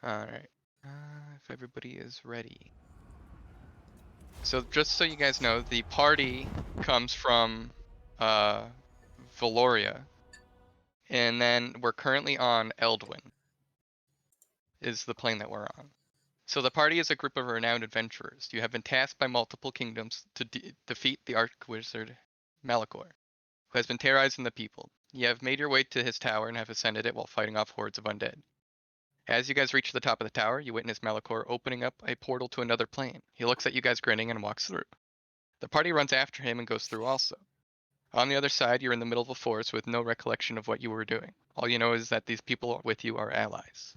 Alright. If everybody is ready. So just so you guys know, the party comes from uh Valoria. And then we're currently on Eldwin, is the plane that we're on. So the party is a group of renowned adventurers. You have been tasked by multiple kingdoms to defeat the Archwizard Malachor, who has been terrorizing the people. You have made your way to his tower and have ascended it while fighting off hordes of undead. As you guys reach the top of the tower, you witness Malachor opening up a portal to another plane. He looks at you guys grinning and walks through. The party runs after him and goes through also. On the other side, you're in the middle of a forest with no recollection of what you were doing. All you know is that these people with you are allies.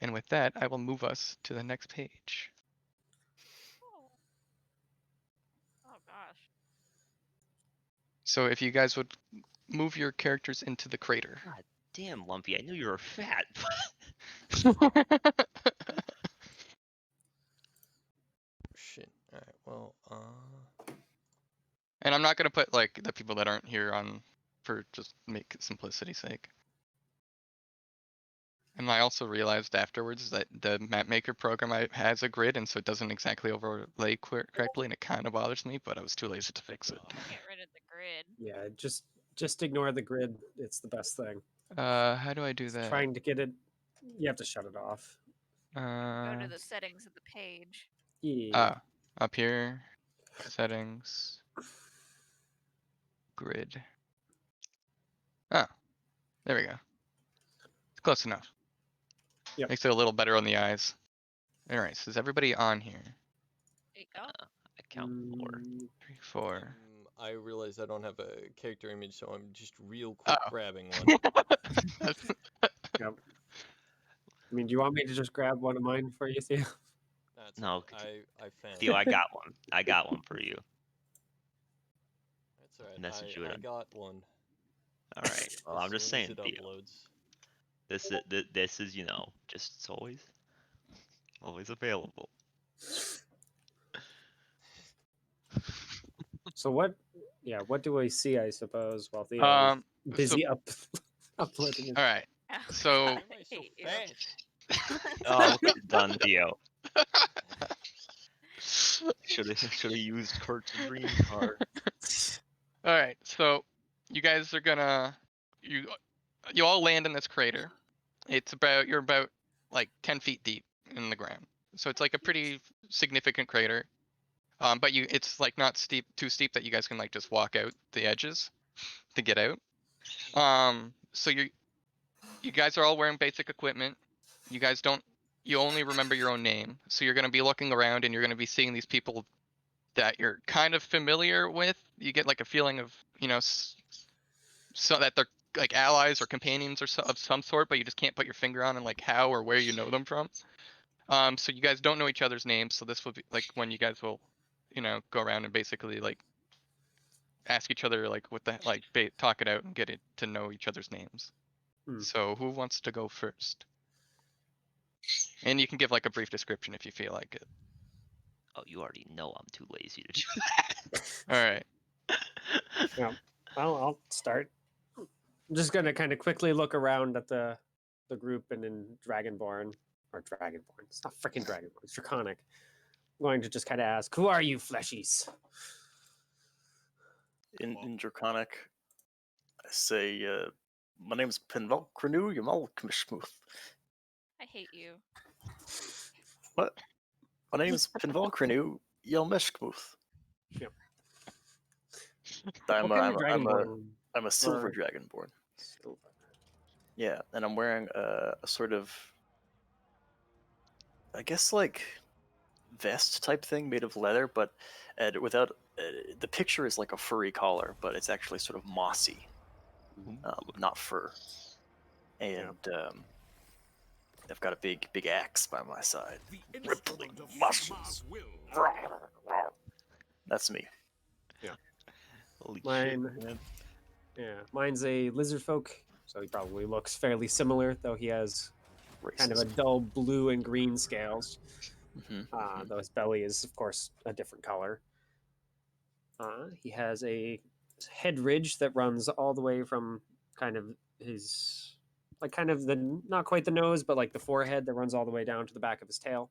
And with that, I will move us to the next page. Oh gosh. So if you guys would move your characters into the crater. God damn, Lumpy, I knew you were fat. Shit. Alright, well, And I'm not gonna put like the people that aren't here on for just make simplicity's sake. And I also realized afterwards that the map maker program has a grid, and so it doesn't exactly overlay correctly, and it kind of bothers me. But I was too lazy to fix it. Get rid of the grid. Yeah, just ignore the grid. It's the best thing. How do I do that? Trying to get it, you have to shut it off. Go to the settings of the page. Yeah. Up here, settings, grid. Oh, there we go. It's close enough. Yep. Makes it a little better on the eyes. All right, so is everybody on here? There you go. I count 4. 3, 4. I realize I don't have a character image, so I'm just real quick grabbing one. Yep. I mean, do you want me to just grab one of mine for you, Theo? That's No, I found Theo, I got one. I got one for you. That's alright. Message you I in. got one. All right. Well, I'm just As soon saying, as it Theo. uploads. This is, just it's always available. So what? Yeah, what do I see? I suppose while Theo is busy uploading. All right. Oh, So- God, Why am I I so hate you. fat? Oh, look at you done, Theo. Should have used Kurt's dream card. All right, so you guys are gonna you all land in this crater. You're about like 10 feet deep in the ground, so it's like a pretty significant crater. But it's like not too steep that you guys can like just walk out the edges to get out. So you guys are all wearing basic equipment. You only remember your own name, so you're gonna be looking around and you're gonna be seeing these people that you're kind of familiar with. You get like a feeling of, so that they're like allies or companions of some sort, but you just can't put your finger on and like how or where you know them from. So you guys don't know each other's names, so this will be like when you guys will, go around and basically like ask each other like what the like talk it out and get it to know each other's names. So who wants to go first? And you can give like a brief description if you feel like it. Oh, you already know I'm too lazy to do that. All right. Yeah. Well, I'll start. I'm just gonna kind of quickly look around at the group and in Dragonborn. It's not freaking Dragonborn. It's Draconic. I'm going to just kind of ask, "Who are you, fleshies?" In Draconic, I say, my name's Penvel Crenu Yamal Kmishmuth. I hate you. What? My name's Penvel Crenu Yelmishkmuth. Yep. I'm What kind of a Dragonborn? silver dragonborn. Silver. Yeah, and I'm wearing a sort of, I guess, like vest type thing made of leather, but without the picture is like a furry collar, but it's actually sort of mossy, not fur. And I've got a big axe by my side. Rippling muscles. That's me. Yeah. Holy Mine. shit, man. Yeah, mine's a lizard folk, so he probably looks fairly similar, though he has kind of a dull blue and green scales. Though his belly is, of course, a different color. He has a head ridge that runs all the way from kind of his like kind of the not quite the nose, but like the forehead that runs all the way down to the back of his tail.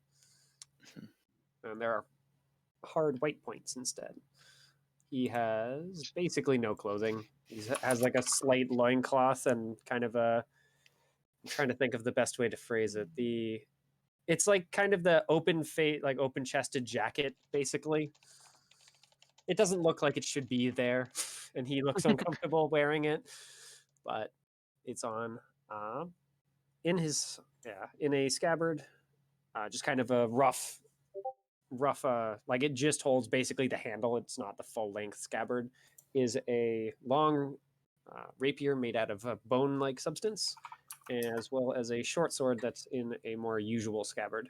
And there are hard white points instead. He has basically no clothing. He has like a slight loincloth and kind of a. I'm trying to think of the best way to phrase it. It's like kind of the open face, like open chested jacket, basically. It doesn't look like it should be there, and he looks uncomfortable wearing it, but it's on. In his in a scabbard, just kind of a rough like it just holds basically the handle. It's not the full length scabbard. Is a long rapier made out of a bone like substance, as well as a short sword that's in a more usual scabbard.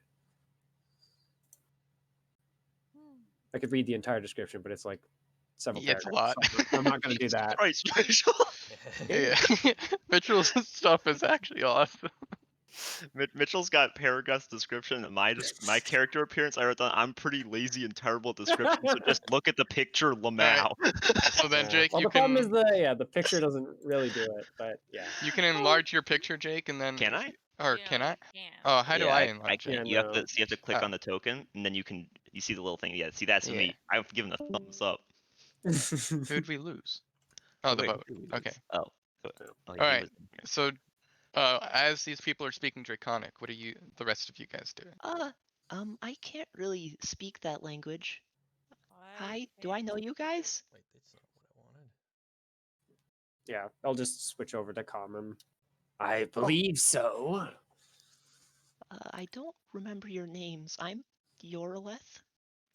I could read the entire description, but it's like several It's a paragraphs. lot. So I'm not going to do that. Christ, Mitchell. Yeah. Mitchell's stuff is actually awesome. Mitchell's got paragraphs description. And my character appearance, I wrote down, I'm pretty lazy and terrible at description, so just look at the picture, Lamau. So then, Jake, well, you the problem can is the picture doesn't really do it, but yeah. you can enlarge your picture, Jake, and then Can I? or Yeah, can I? you can. Oh, how do Yeah, I I enlarge can't. it? You have to no. you have to click Oh. on the token, and then you see the little thing. Yeah, see that's Yeah. me. I've given a thumbs up. Who'd we lose? Oh, the Wait, vote. who did we lose? Okay. Oh. Oh, All he right. was- So, as these people are speaking Draconic, what are the rest of you guys doing? I can't really speak that language. Why Hi, do I know you guys? Wait, that's not what I wanted. Yeah, I'll just switch over to common. I believe so. I don't remember your names. I'm Yorleth.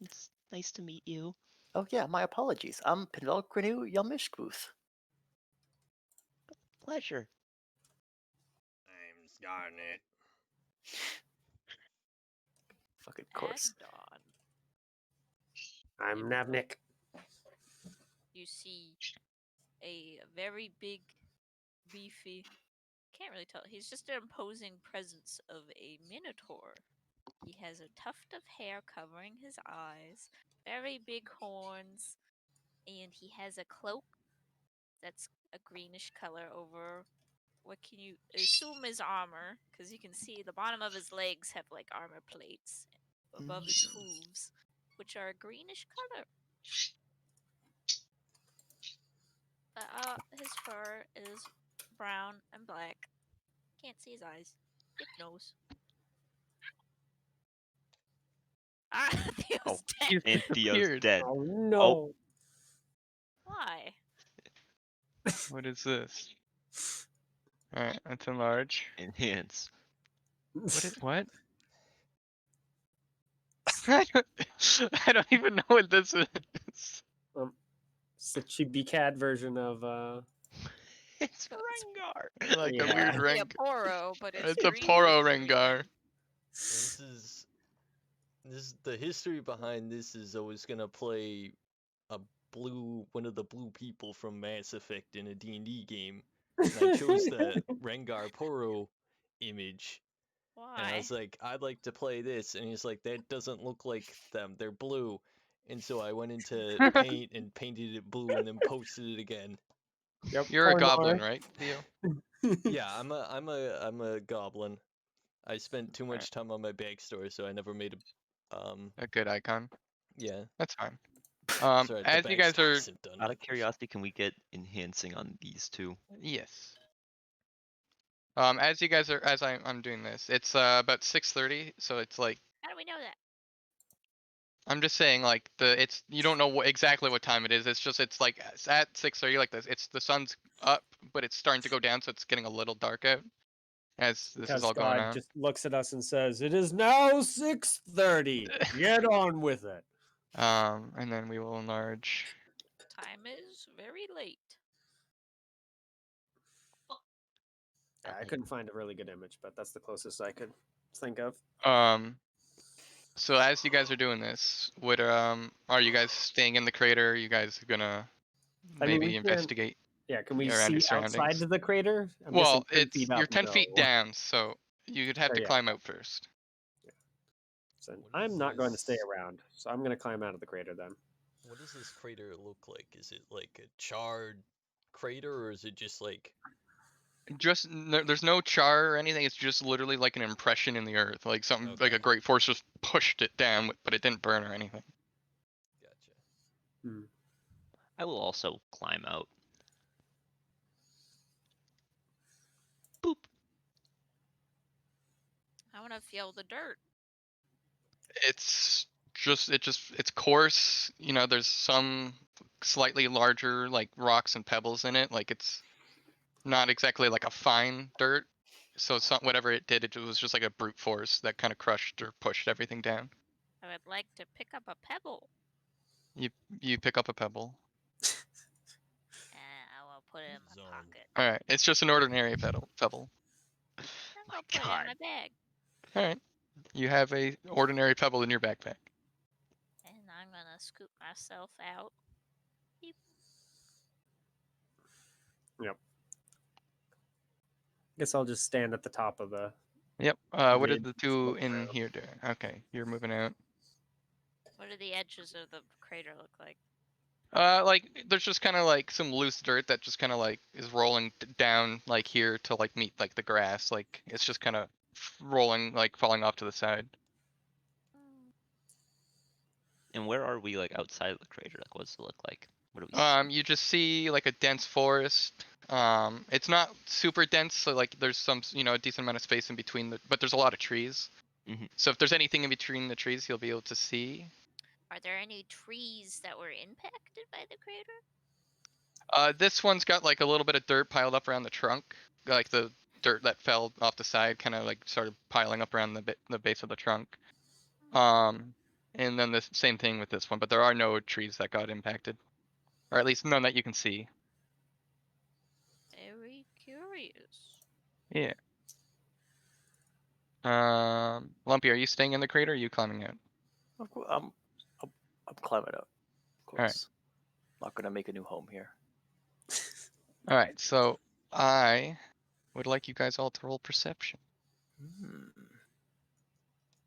It's nice to meet you. Oh yeah, my apologies. I'm Pinvelkrinu Yamishkvuth. Pleasure. I'm Scarnet. Fucking course. And on. I'm Navnik. You see a very big, beefy. Can't really tell. He's just an imposing presence of a minotaur. He has a tuft of hair covering his eyes, very big horns, and he has a cloak that's a greenish color over what can you assume is armor, because you can see the bottom of his legs have like armor plates above his hooves, which are a greenish color. His fur is brown and black. Can't see his eyes. Big nose. Ah, Theo's dead. And Theo's Weird. dead. Oh no. Why? What is this? All right, let's enlarge. Enhance. What? I don't even know what this is. It's the chibi cat version of It's Rengar. Like Yeah. a weird It's a Rengar. Poro, but It's a green Poro for some Rengar. reason. This is the history behind this is I was gonna play one of the blue people from Mass Effect in a D&D game, and I chose the Rengar Poro image, and I Why? was like, I'd like to play this, and he's like, that doesn't look like them, they're blue, and so I went into paint and painted it blue and then posted it again. Yep. You're a Pornhar. goblin, right, Theo? Yeah, I'm a goblin. I spent too much time on my backstory, so I never made A good icon. yeah. That's fine. Sorry, the As you guys backstory are, isn't done Out yet. of curiosity, can we get enhancing on these two? yes. As you guys are, as I'm doing this, it's about 6:30, so it's like How do we know that? I'm just saying, like you don't know exactly what time it is. It's like at 6:30, like this. It's the sun's up, but it's starting to go down, so it's getting a little dark out as this Because is all going God on. just looks at us and says, "It is now 6:30. Get on with it." And then we will enlarge. Time is very late. Yeah, I couldn't find a really good image, but that's the closest I could think of. So as you guys are doing this, are you guys staying in the crater? Are you guys gonna I mean, maybe we can- investigate Yeah, can we around your see outside surroundings? of the crater? I'm Well, guessing 10 feet up, you're 10 no. feet down, so you'd have Oh, to yeah. climb out first. So What I'm is not going to stay this? around, so I'm going to climb out of the crater then. What does this crater look like? Is it like a charred crater, or is it just like Just there's no char or anything. It's just literally like an impression in the earth, like something like Okay. a great force just pushed it down, but it didn't burn or anything. Gotcha. I will also climb out. Boop. I want to feel the dirt. It's it's coarse. You know, there's some slightly larger like rocks and pebbles in it. Like it's not exactly like a fine dirt. So it's not whatever it did. It was just like a brute force that kind of crushed or pushed everything down. I would like to pick up a pebble. You pick up a pebble. I will put it in my Zone. pocket. All right, it's just an ordinary pebble. I'm My gonna put it God. in my bag. All right, you have a ordinary pebble in your backpack. And I'm gonna scoop myself out. Beep. Guess I'll just stand at the top of the. Yep. What did Grid. the two Look in around. here do? Okay, you're moving out. What do the edges of the crater look like? Like there's just kind of like some loose dirt that just kind of like is rolling down like here to like meet like the grass. Like it's just kind of rolling, like falling off to the side. And where are we, like, outside of the crater? Like, what does it look like? What do we see? You just see like a dense forest. It's not super dense, so like there's some, a decent amount of space in between but there's a lot of trees. Mhm. So if there's anything in between the trees, you'll be able to see. Are there any trees that were impacted by the crater? This one's got like a little bit of dirt piled up around the trunk, like the dirt that fell off the side, kind of like started piling up around the base of the trunk. And then the same thing with this one, but there are no trees that got impacted, or at least none that you can see. Very curious. Yeah. Lumpy, are you staying in the crater? Or are you climbing out? I'm climbing out. Of Alright. course. Not gonna make a new home here. All right. So I would like you guys all to roll perception, Hmm.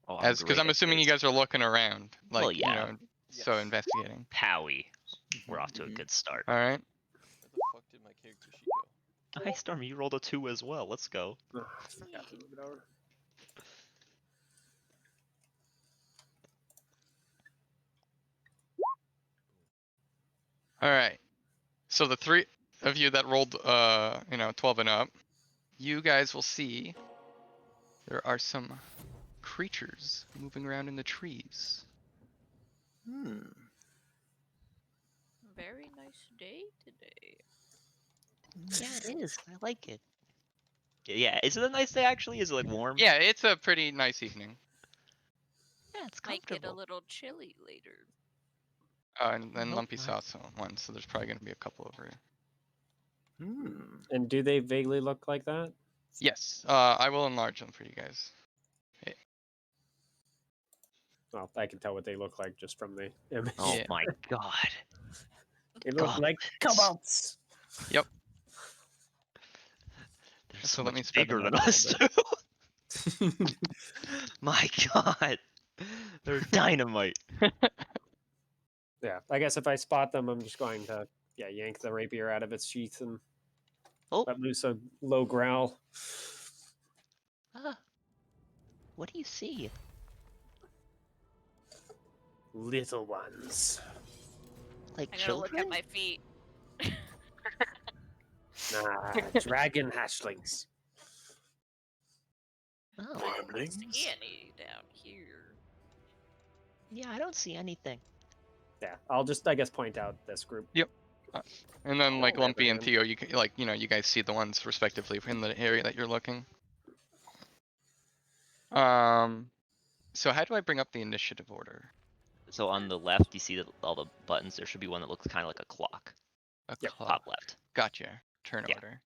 Oh, as because great I'm at assuming you this. guys are looking around, like Well, yeah. so Yes. investigating. Howie. We're off to a Mm-hmm. Mhm. good start. All right. Where the fuck did my character sheet go? Hi, Stormy. You rolled a 2 as well. Let's go. Oh, I forgot to move it over. All right. So the three of you that rolled 12 and up, you guys will see there are some creatures moving around in the trees. Hmm. Very nice day today. Yeah, it is. I like it. Yeah, is it a nice day actually? Is it like warm? Yeah, it's a pretty nice evening. Yeah, it's Might get a comfortable. little chilly later. And then Nope, Lumpy not. saw one, so there's probably going to be a couple over here. Hmm. And do they vaguely look like that? Yes, I will enlarge them for you guys. Well, I can tell what they look like just from the image. Oh Yeah. my god. They look God. like cobalt. They're So so let me much spread them bigger out than a little us bit. too. My god. They're dynamite. Yeah, I guess if I spot them, I'm just going to yank the rapier out of its sheath and Oh. let loose a low growl. What do you see? Little ones. Like I gotta look children? at my feet. Dragon hatchlings. Oh, I don't Gremlins? see any down here. yeah, I don't see anything. Yeah, I'll just, I guess, point out this group. And then like Oh, Lumpy and man. Theo, you guys see the ones respectively in the area that you're looking. So how do I bring up the initiative order? So on the left, you see all the buttons. There should be one that looks kind of like a clock. A Yep. clock. Top left. Gotcha. Turn Yeah. order.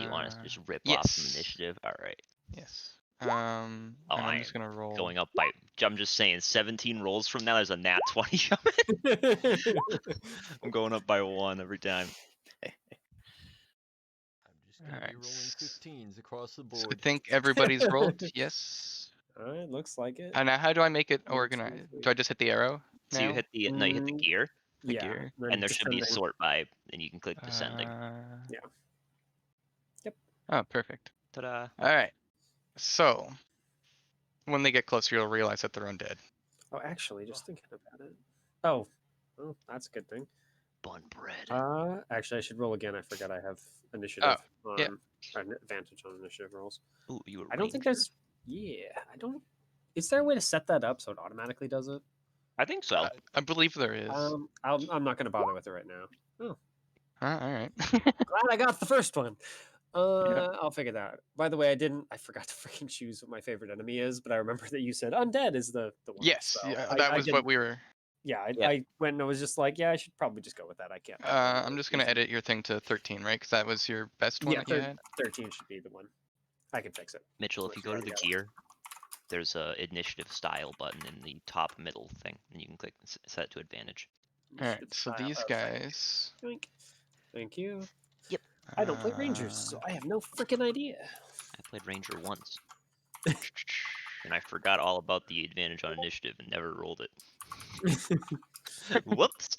You want us to just rip off yes. some initiative? All right. Yes. Oh, And I I'm just gonna roll. Going up by. I'm just saying, 17 rolls from now, there's a nat 20 coming. I'm going up by 1 every time. I'm just gonna be Alright. rolling 15s across the So I board. think everybody's rolled. Yes. It looks like it. And now how do I make it One, two, organized? three. Do I just hit the arrow? So you now? hit the no, you hit the Mm, gear, The yeah, gear. then and there should be descending. sort by, and you can click descending. Yeah. Oh, perfect. Ta-da. All right. So when they get closer, you'll realize that they're undead. Oh, actually, just thinking about it. Oh, well, that's a good thing. Bun bread. Actually, I should roll again. I forgot I have initiative on yeah. an advantage on initiative rolls. Ooh, you a I don't think ranger? there's. Yeah, I don't. Is there a way to set that up so it automatically does it? I think so. I believe there is. I'm not going to bother with it right now. Oh, All right. glad I got the first one. Yeah. I'll figure that out. By the way, I forgot to freaking choose what my favorite enemy is, but I remember that you said undead is the one. Yes. so Yeah. I That was what didn't- we were. Yeah, Yeah. I went and I was just like, yeah, I should probably just go with that. I can't. I'm just gonna edit your thing to 13, right? Because that was your best one Yeah, that you had. 13 should be the one. I can fix it. Mitchell, if you go to the gear, there's a initiative style button in the top middle thing, and you can click set it to advantage. All right. So these guys. Thank you. Yep. I don't play Rangers, so I have no freaking idea. I played ranger once, and I forgot all about the advantage on initiative and never rolled it. Whoops.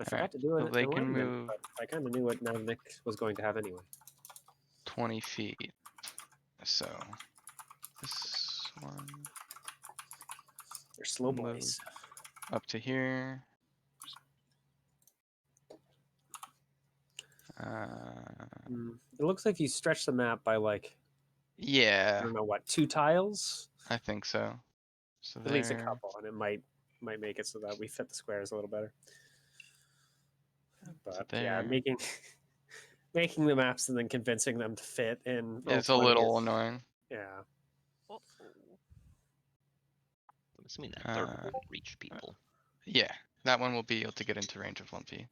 I forgot to do it. so they can move but I kind of knew what Nick was going to have anyway. 20 feet. So this one They're slow Move. boys. up to here. It looks like you stretch the map by like I Yeah, don't know what 2 tiles, I think so. So at least a there. couple, and it might make it so that we fit the squares a little better. But yeah, there. making making the maps and then convincing them to fit in It's a Roll20 little is- annoying. Yeah. Uh-oh. I'm assuming that third one will reach people. Yeah, that one will be able to get into range of Lumpy.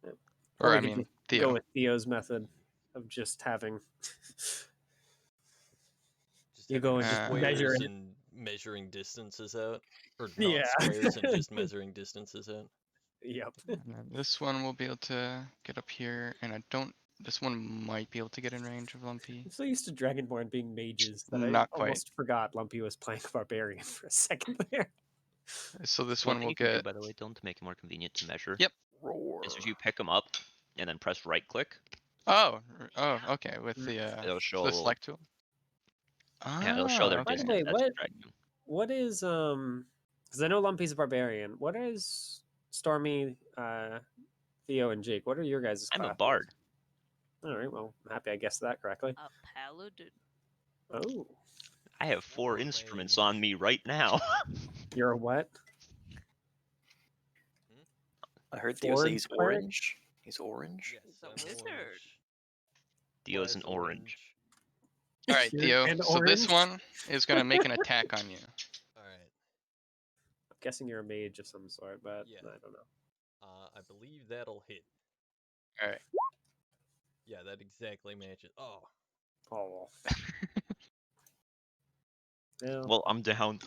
Yep. Or we I could mean, just Theo. go with Theo's method of just having Just You having go and just squares measure it. and measuring distances out, or not Yeah. squares and just measuring distances out. Yep. And then this one will be able to get up here, and I don't. This one might be able to get in range of Lumpy. I'm so used to Dragonborn being mages that Not I quite. almost forgot Lumpy was playing Barbarian for a second there. So this One one thing will you can do, get. by the way, Dylan, to make it more convenient to measure. Yep. Roar. Is if you pick them up and then press right click, Oh, okay. With the it'll show a the little. select tool. Yeah, it'll show their okay. By the distance. way, That's what- dragging. What is because I know Lumpy's a barbarian. What is Stormy, Theo, and Jake? What are your guys' I'm a classes? bard. All right, well, I'm happy I guessed that correctly. A paladin. Oh, I have 4 I'm a instruments mage. on me right now. you're a what? I heard Theo say Forward he's cleric? orange. He's orange. Yes, He's a I'm wizard. orange. Theo's an Class orange. All right, You're- Theo. and So this orange? one is gonna make an attack on you. All right. I'm guessing you're a mage of some sort, but Yeah. I don't know. I believe that'll hit. All right. Yeah, that exactly matches. Oh, Oh. Well, Well, I'm down.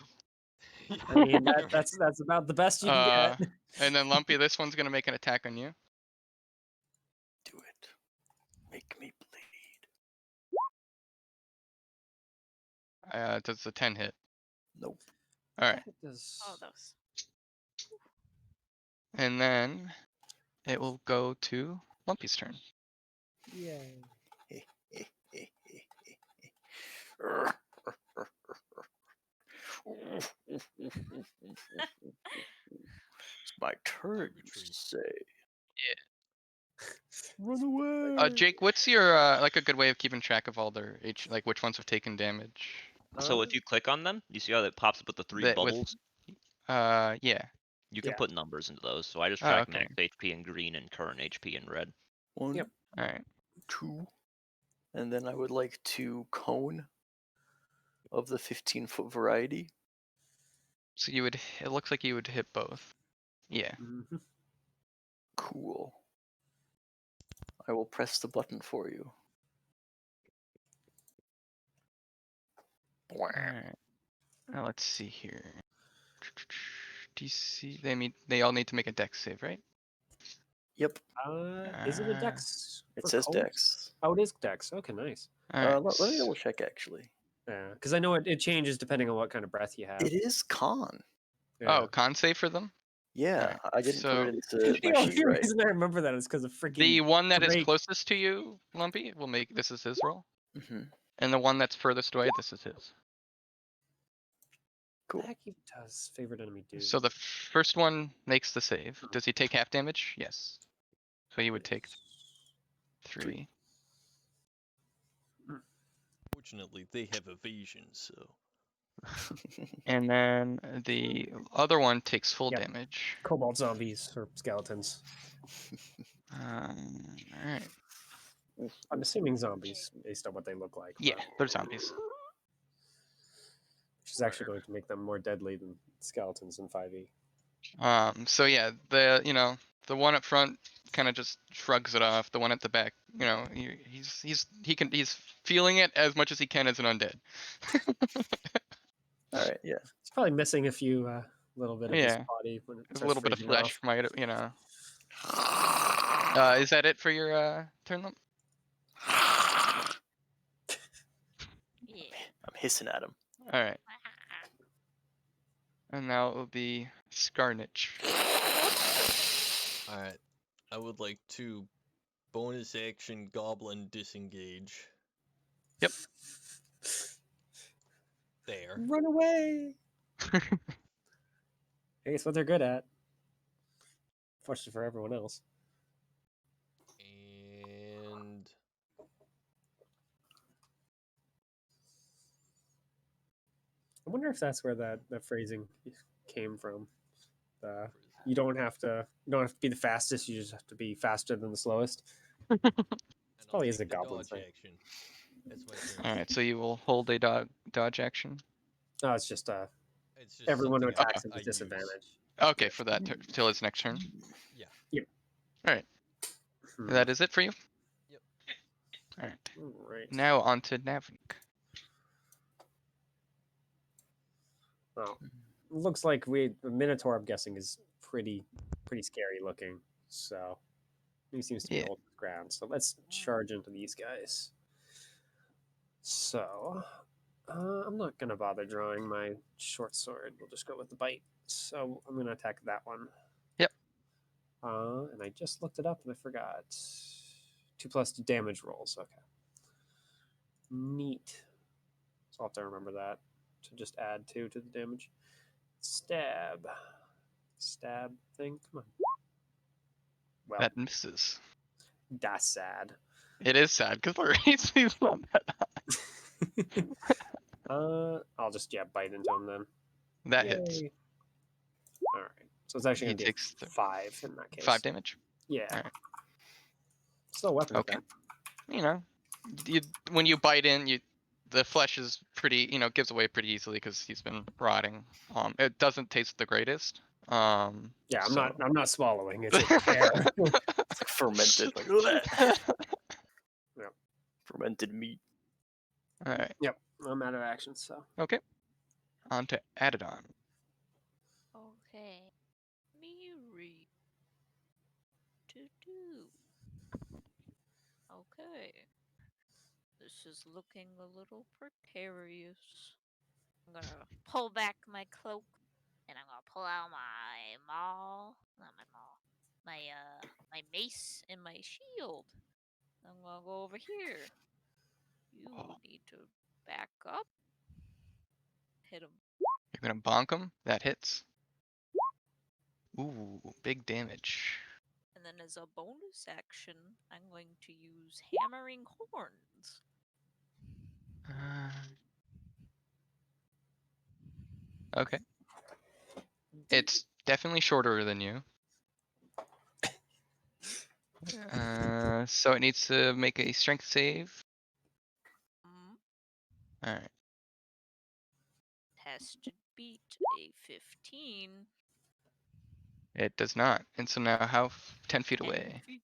I mean that's about the best you can get. And then Lumpy, this one's gonna make an attack on you. Do it. Make me bleed. Does the 10 hit? Nope. All right. Does- Oh, that was. And then it will go to Lumpy's turn. Yay. It's my turn, you Retreat. say. Run away. Jake, what's your like a good way of keeping track of all their like which ones have taken damage? So if you click on them, you see how that pops up with the 3 That with- bubbles? Yeah. You can Yeah. put numbers into those. So I just Oh, track okay. max HP in green and current HP in red. 1, Yep. All right. 2, and then I would like 2 cone of the 15-foot variety. So you would. It looks like you would hit both. Yeah. Mhm. Cool. I will press the button for you. All right. Now let's see here. DC. They all need to make a dex save, right? Yep, Is it a dex? it for says cold? Dex. Oh, it is dex. Okay, nice. All right. Let me double check actually. Yeah, because I know it changes depending on what kind of breath you have. It is con. Yeah. Oh, con save for them. Yeah, I didn't so put it into The my only sheet right. reason I remember that is because of freaking the one that is Drake. closest to you, Lumpy, will make this is his roll, Hmm. and the one that's furthest away, this is his. Cool. Heck, he does favorite enemy do. So the first one makes the save. Does he take half damage? Yes. So he would take 3. Fortunately, they have evasion, so. And then the other one takes full Yep. damage. Cobalt zombies or skeletons. Alright. I'm assuming zombies based on what they look like. Yeah, but- they're zombies. which is actually going to make them more deadly than skeletons in 5e. So yeah, the one up front kind of just shrugs it off. The one at the back, he's feeling it as much as he can as an undead. All right. Yeah. It's probably missing a few little bit of his Yeah. body when it There's starts a little bit of freezing flesh off. might, Is that it for your turn? Lump? Yeah. I'm hissing at him. All right, and now it will be Scarnage. Alright. I would like to bonus action goblin disengage. Yep. There. Run away! Hey, it's what they're good at. Fortunately for everyone else. And I wonder if that's where that phrasing came from. You don't have to be the fastest. You just have to be faster than the slowest. and I'll probably take is a the goblin dodge thing. action. That's my turn. All right, so you will hold a dodge action. No, it's just It's just everyone who something attacks him I is use. disadvantage. Okay, for that till his next turn. Yeah. That is it for you. Yep. All right. Right. Now on to Navnik. Well, looks like the Minotaur, I'm guessing, is pretty scary looking. So he seems to be Yeah. holding his ground. So let's charge into these guys. So I'm not gonna bother drawing my short sword. We'll just go with the bite. So I'm gonna attack that one. Yep. And I just looked it up and I forgot. 2+ damage rolls. Okay. Neat. So I'll have to remember that to just add 2 to the damage. Stab thing. Come on. Well, That misses. that's sad. It is sad because the AC's not that high. I'll just bite into him then. That hits. Yay. All right. So it's actually He gonna be takes 5 in that case. 5 damage. Yeah. Alright. Still a weapon Okay. attack. When you bite in, the flesh is pretty, gives away pretty easily because he's been rotting. It doesn't taste the greatest. Yeah, I'm so- not swallowing. It's a air. It's like fermented. Like that. Yep. Fermented meat. All right. Yep. I'm out of action, so Okay. On to Adidon. Okay. Me read. Okay. This is looking a little precarious. I'm gonna pull back my cloak and I'm gonna pull out my maul. Not my maul. My mace and my shield. I'm gonna go over here. You need to back up. Hit him. You're gonna bonk him. That hits. Ooh, big damage. And then as a bonus action, I'm going to use hammering horns. Okay. It's definitely shorter than you. So it needs to make a strength save. All right. Has to beat a 15. It does not. And so now how 10 feet 10 away? feet.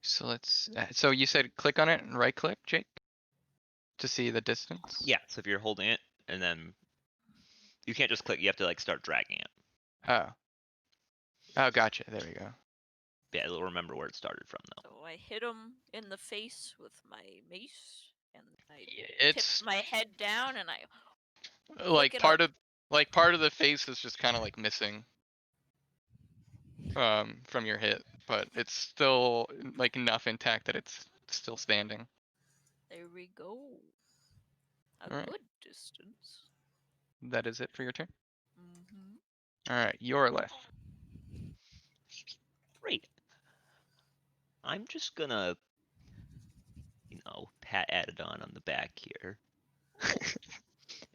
So let's. So you said click on it and right click, Jake, to see the distance. Yeah, so if you're holding it, and then you can't just click, you have to like start dragging it. Oh. Oh, gotcha. There we go. Yeah, it'll remember where it started from though. So I hit him in the face with my mace, and I It's tip my head down, and I Like it part up. of part of the face is just kind of like missing from your hit, but it's still like enough intact that it's still standing. There we go. A Alright. good distance. That is it for your turn. Mm-hmm. All right, you're left. Great. I'm just gonna, pat Adidon on the back here.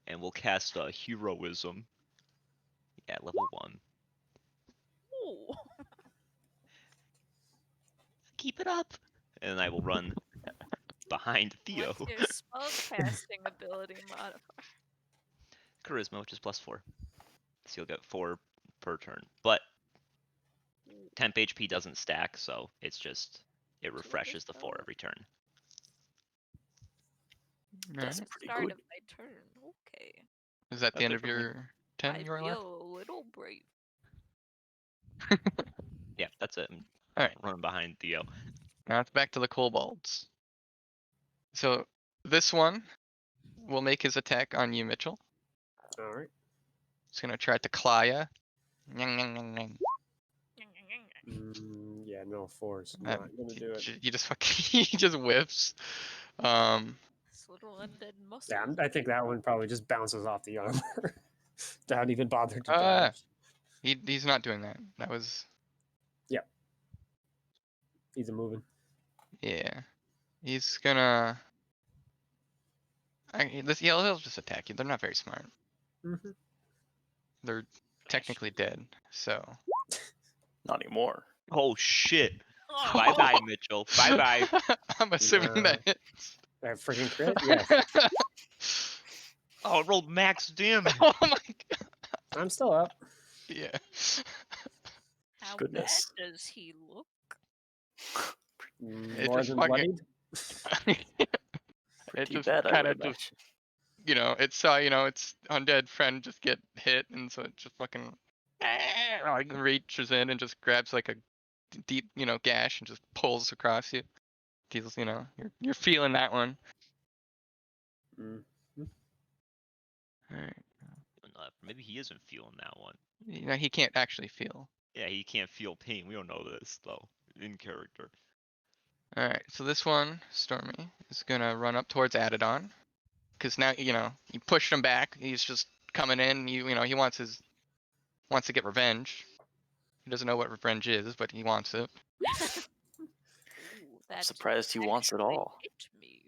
And we'll cast Heroism. Yeah, level 1. Ooh. Keep it up! And I will run behind Theo. What's your spellcasting ability modifier? Charisma, which is +4. So you'll get 4 per turn. But temp HP doesn't stack, so it's just, it refreshes the 4 every turn. That's Alright. pretty Start good. of my turn. Okay. Is that the That's end it of for me. your turn? I You're left. feel a little brave. Yeah, that's it. I'm Alright. running behind Theo. Now it's back to the kobolds. So this one will make his attack on you, Mitchell. All right. He's gonna try to claw ya. Nyang, nyang, nyang, nyang. Yeah, no force. Uh, Not gonna do it. You just fucking he just whiffs. This little undead muscle. Yeah, I think that one probably just bounces off the armor. Don't even bother to Ah. damage. He's not doing that. That was He's a moving. yeah. He's gonna. He'll just attack you. They're not very smart. Mm-hmm. They're technically dead. So. Not anymore. Oh shit! Oh. Bye-bye, Mitchell. Bye-bye. I'm assuming that hits. That freaking crit. Yes. Oh, it rolled max damage. Oh my god. I'm still up. Yeah. How Goodness. bad does he look? It More just than fucking- bloodied. It Pretty just bad, I kind would of just, imagine. it saw, its undead friend just get hit, and so it just fucking like reaches in and just grabs like a deep, gash and just pulls across you. Deals, you're feeling that one. Mm. All right. Maybe he isn't feeling that one. He can't actually feel. Yeah, he can't feel pain. We don't know this, though. In character. All right, so this one, Stormy, is gonna run up towards Adidon, because now you pushed him back. He's just coming in. He wants to get revenge. He doesn't know what revenge is, but he wants it. Ooh, I'm that surprised he wants it actually all. hit me.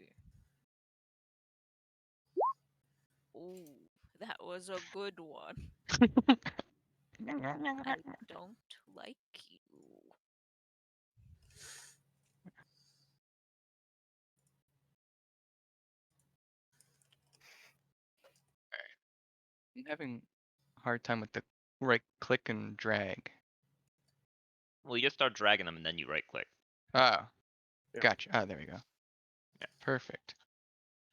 Ooh, that was a good one. I don't like you. I'm having a hard time with the right click and drag. Well, you just start dragging him and then you right click. Oh, Yeah. gotcha. Oh, there we go. Yeah. Perfect.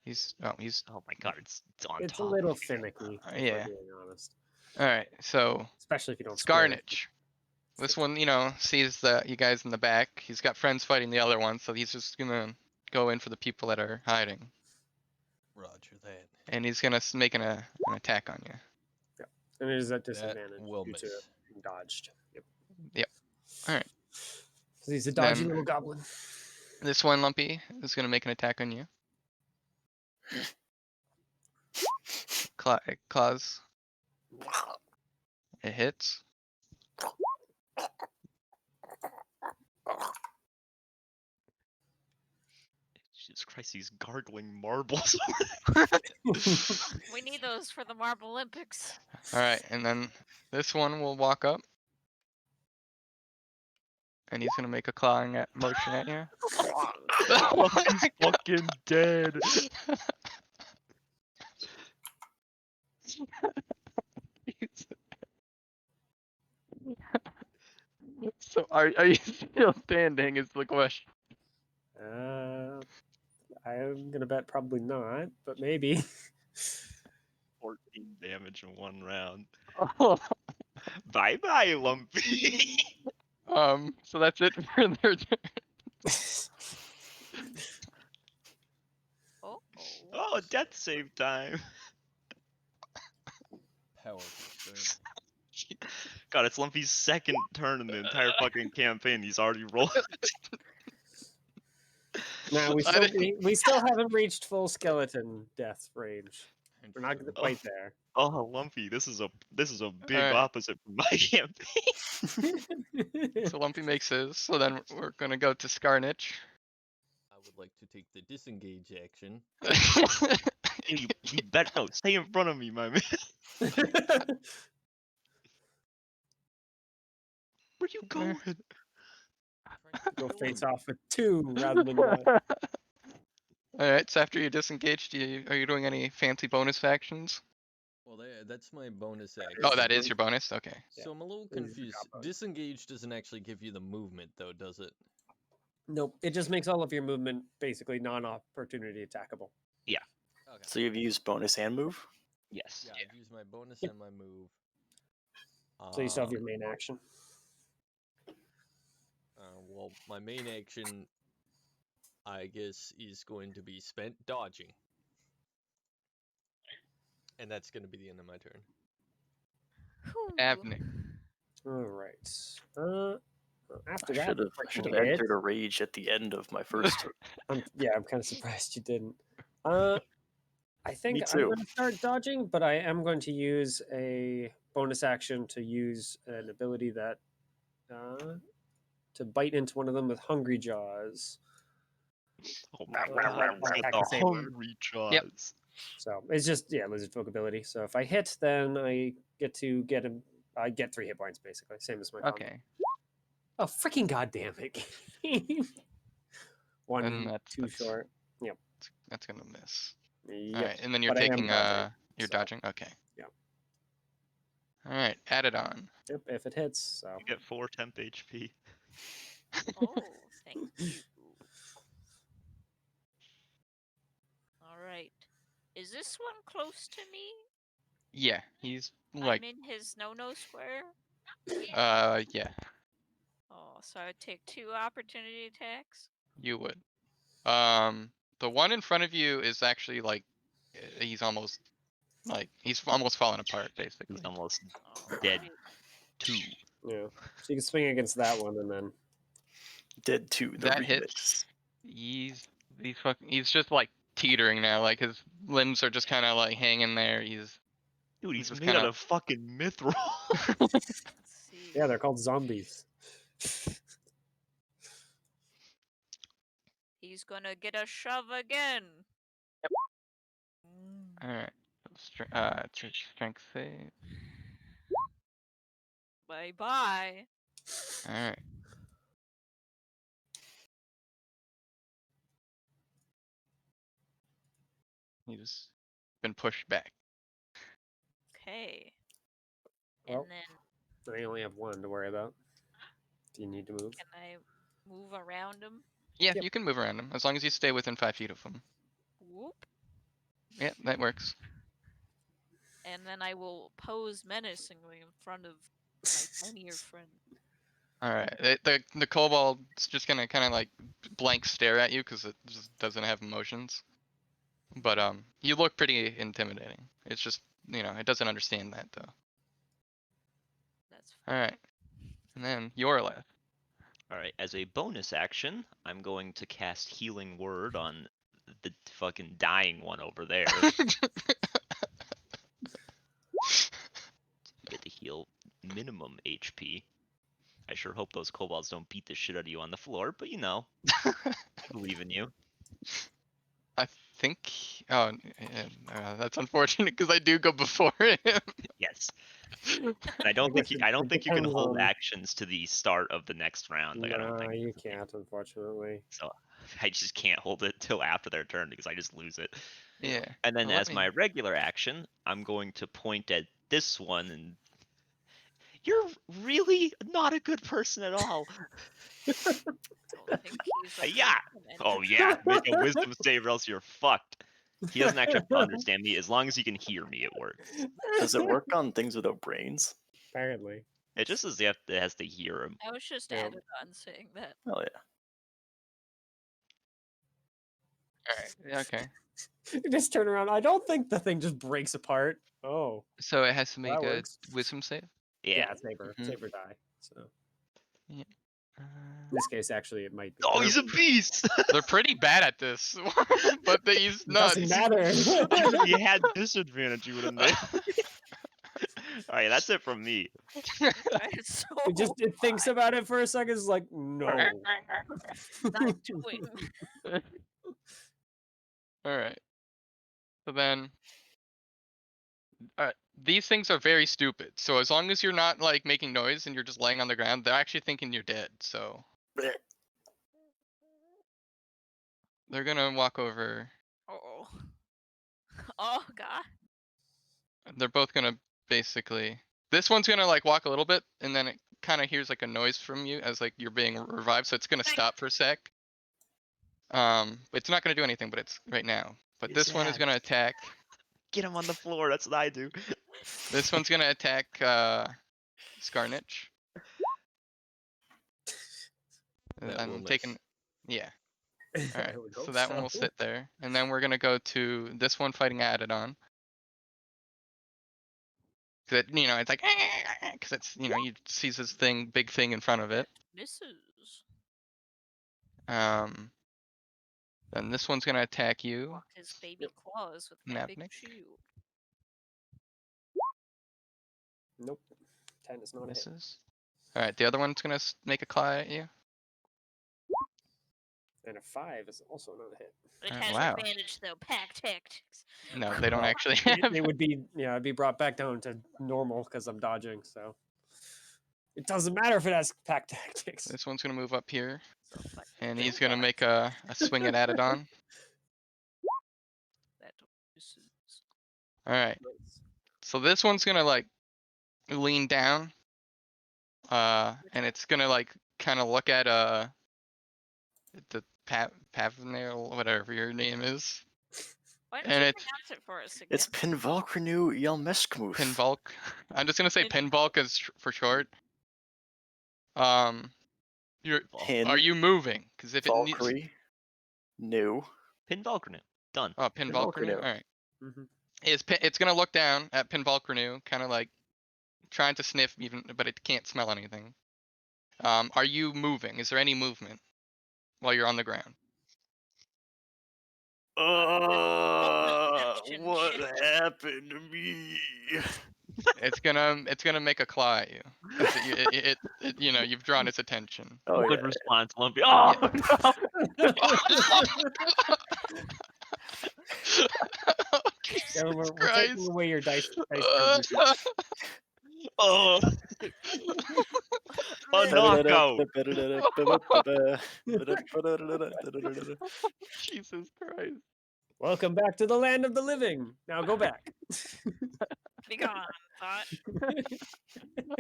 He's Oh my god, it's on It's a top. little finicky, if yeah. we're being honest. All right. So Especially if you don't square it. Scarnage. This one, sees you guys in the back. He's got friends fighting the other one, so he's just gonna go in for the people that are hiding, Roger that. and he's gonna make an attack on you. And it is at That disadvantage will due miss. to it being dodged. Yep. All right. 'Cause he's a dodgy Then- little goblin. This one, Lumpy, is gonna make an attack on you. Claws. It hits. Jesus Christ, these gargling marbles. We need those for the Marble Olympics. All right, and then this one will walk up, and he's gonna make a clawing motion at you. He's fucking dead. So are you still standing? Is the question. I'm gonna bet probably not, but maybe. 14 damage in one round. Oh. Bye bye, Lumpy. So that's it for their turn. Oh. Oh, death save time. powerful start. God, it's Lumpy's second turn in the entire fucking campaign. He's already rolled. Now we I still didn't- we still haven't reached full skeleton death range. And We're not sure quite enough, there. Oh, Lumpy, this is a big Alright. opposite from my campaign. So Lumpy makes his. So then we're gonna go to Scarnich. I would like to take the disengage action. You bet no, stay in front of me, my man. Where'd you go? Go face off with 2 rather than 1. Alright, so after you disengage, are you doing any fancy bonus actions? Well, that's my bonus action. Oh, that is your bonus? Okay. So I'm a little This is your confused. combo. Disengage doesn't actually give you the movement, though, does it? Nope. It just makes all of your movement basically non-opportunity attackable. Okay. So you've used bonus and move? Yes. Yeah, I've used my bonus Yep. and my move. So you still have your main action. Well, my main action, I guess, is going to be spent dodging. And that's going to be the end of my turn. Abney. All right. After I that, should have freaking hit. entered a rage at the end of my first turn. I'm kind of surprised you didn't. I think Me I'm too. going to start dodging, but I am going to use a bonus action to use an ability that to bite into one of them with Hungry Jaws. Oh my I'll god, he's attack got the the same one. hungry jaws. Yep. So it's just lizard folk ability. So if I hit, then I get to get him. I get 3 hit points basically, same as my combo. Okay. Oh freaking goddamn it! One And too short. That's gonna miss. Yep. Alright, and then you're But I am taking dodging, you're so- dodging? Okay. Yeah. Alright, add it on. Yep. If it hits, so You get 4 temp HP. Oh, thank you. All right. Is this one close to me? Yeah, he's like I'm in his no-no square. yeah, Oh, so I would take 2 opportunity attacks. you would. The one in front of you is actually like he's almost falling apart basically. He's almost Oh, dead. right. 2. yeah. So you can swing against that one, and then Dead 2, the That remix. hits. He's just like teetering now, like his limbs are just kind of like hanging there. Dude, he's just made out kinda- of fucking mithril. Let's see. yeah, they're called zombies. He's gonna get a shove again. Mm. All right. Strength save. Bye bye. All right. He's been pushed back. Okay. Well. And then I only have 1 to worry about. Do you need to move? can I move around him? Yeah, Yep. you can move around him as long as you stay within 5 feet of him. Whoop. Yeah, that works. And then I will pose menacingly in front of my tinier friend. All right. The kobold's just gonna kind of like blank stare at you because it just doesn't have emotions. But you look pretty intimidating. It's just it doesn't understand that though. That's All right. And then you're left. Alright, as a bonus action, I'm going to cast Healing Word on the fucking dying one over there. You get to heal minimum HP. I sure hope those kobolds don't beat the shit out of you on the floor, but I believe in you. I think. Oh, that's unfortunate because I do go before him. Yes. And I don't think guess I don't it think you can depends hold on- actions to the start of the next round. Like I don't Nah, think you that's a thing. can't, unfortunately. So I just can't hold it till after their turn because I just lose it. Yeah. And then Well, let as my me- regular action, I'm going to point at this one and you're really not a good person at all. don't think he's a Yeah. person Oh anymore. yeah, make a wisdom save or else you're fucked. He doesn't actually have to understand me. As long as he can hear me, it works. Does it work on things without brains? Apparently. It just says it has to hear him. I was just Yeah. added on saying that. Oh yeah. Alright, okay. You just turn around. I don't think the thing just breaks apart. Oh, So it has to well, make that a works. wisdom save? Yeah, Yeah. saber, Mhm. saber die. So Yeah. in this case, actually, it might be. Oh, But he's a beast. They're pretty bad at this, but he's it nuts. doesn't matter. Dude, if you had disadvantage, you would have made. All right, that's it from me. It's so it thinks high. about it for a second. It's like, no. Not doing. Alright. So then, these things are very stupid. So as long as you're not like making noise and you're just laying on the ground, they're actually thinking you're dead. So they're gonna walk over. Oh. Oh god. They're both gonna basically. This one's gonna like walk a little bit, and then it kind of hears like a noise from you as like you're being revived. So it's gonna stop for a sec. It's not gonna do anything, but it's right now. But this one is gonna attack. Get him on the floor. That's what I do. This one's gonna attack Scarnitch. That will I'm miss. taking. Yeah. All right. I would So hope that one will sit there, and then we're gonna go to this one fighting Adidon. Cause it's like, cause it's you sees this big thing in front of it. Misses. Then this one's gonna attack you, Block his baby claws with my big Mavnik. shield. Nope. 10 is not a hit. Misses. All right, the other one's gonna make a claw at you. And a 5 is also not a hit. It Oh, has wow. advantage though. Pack tactics. No, they don't Well, actually It, have. it would be, yeah, it'd be brought back down to normal because I'm dodging, so. It doesn't matter if it has pack tactics. This one's gonna move up here, So, but and kill he's gonna that. make a swing at Adidon. That misses. All right. Nice. So this one's gonna like lean down, and it's gonna like kind of look at the Pavnil, whatever your name is, Why don't and you it's pronounce it for us again? It's Pinvalkrenu Yelmeskmuth. Pinvolk. I'm just gonna say Pinvolk as for short. Are Pin you moving? Because if it needs, Valkyrie. New. Pinball grenade. Done. oh, Pinvalkrenu. Pinvalkrenu. All right. Mhm. It's gonna look down at Pinvalkrenu, kind of like trying to sniff, even, but it can't smell anything. Are you moving? Is there any movement while you're on the ground? Perception What check. happened to me? It's gonna make a claw at you. 'Cause you've drawn its attention. Oh Good yeah. response, Lumpy. Oh no! Jesus Yeah, we're taking Christ. away your dice. Oh, a knockout. Jesus Christ. Welcome back to the land of the living. Now go back. Be gone, thought.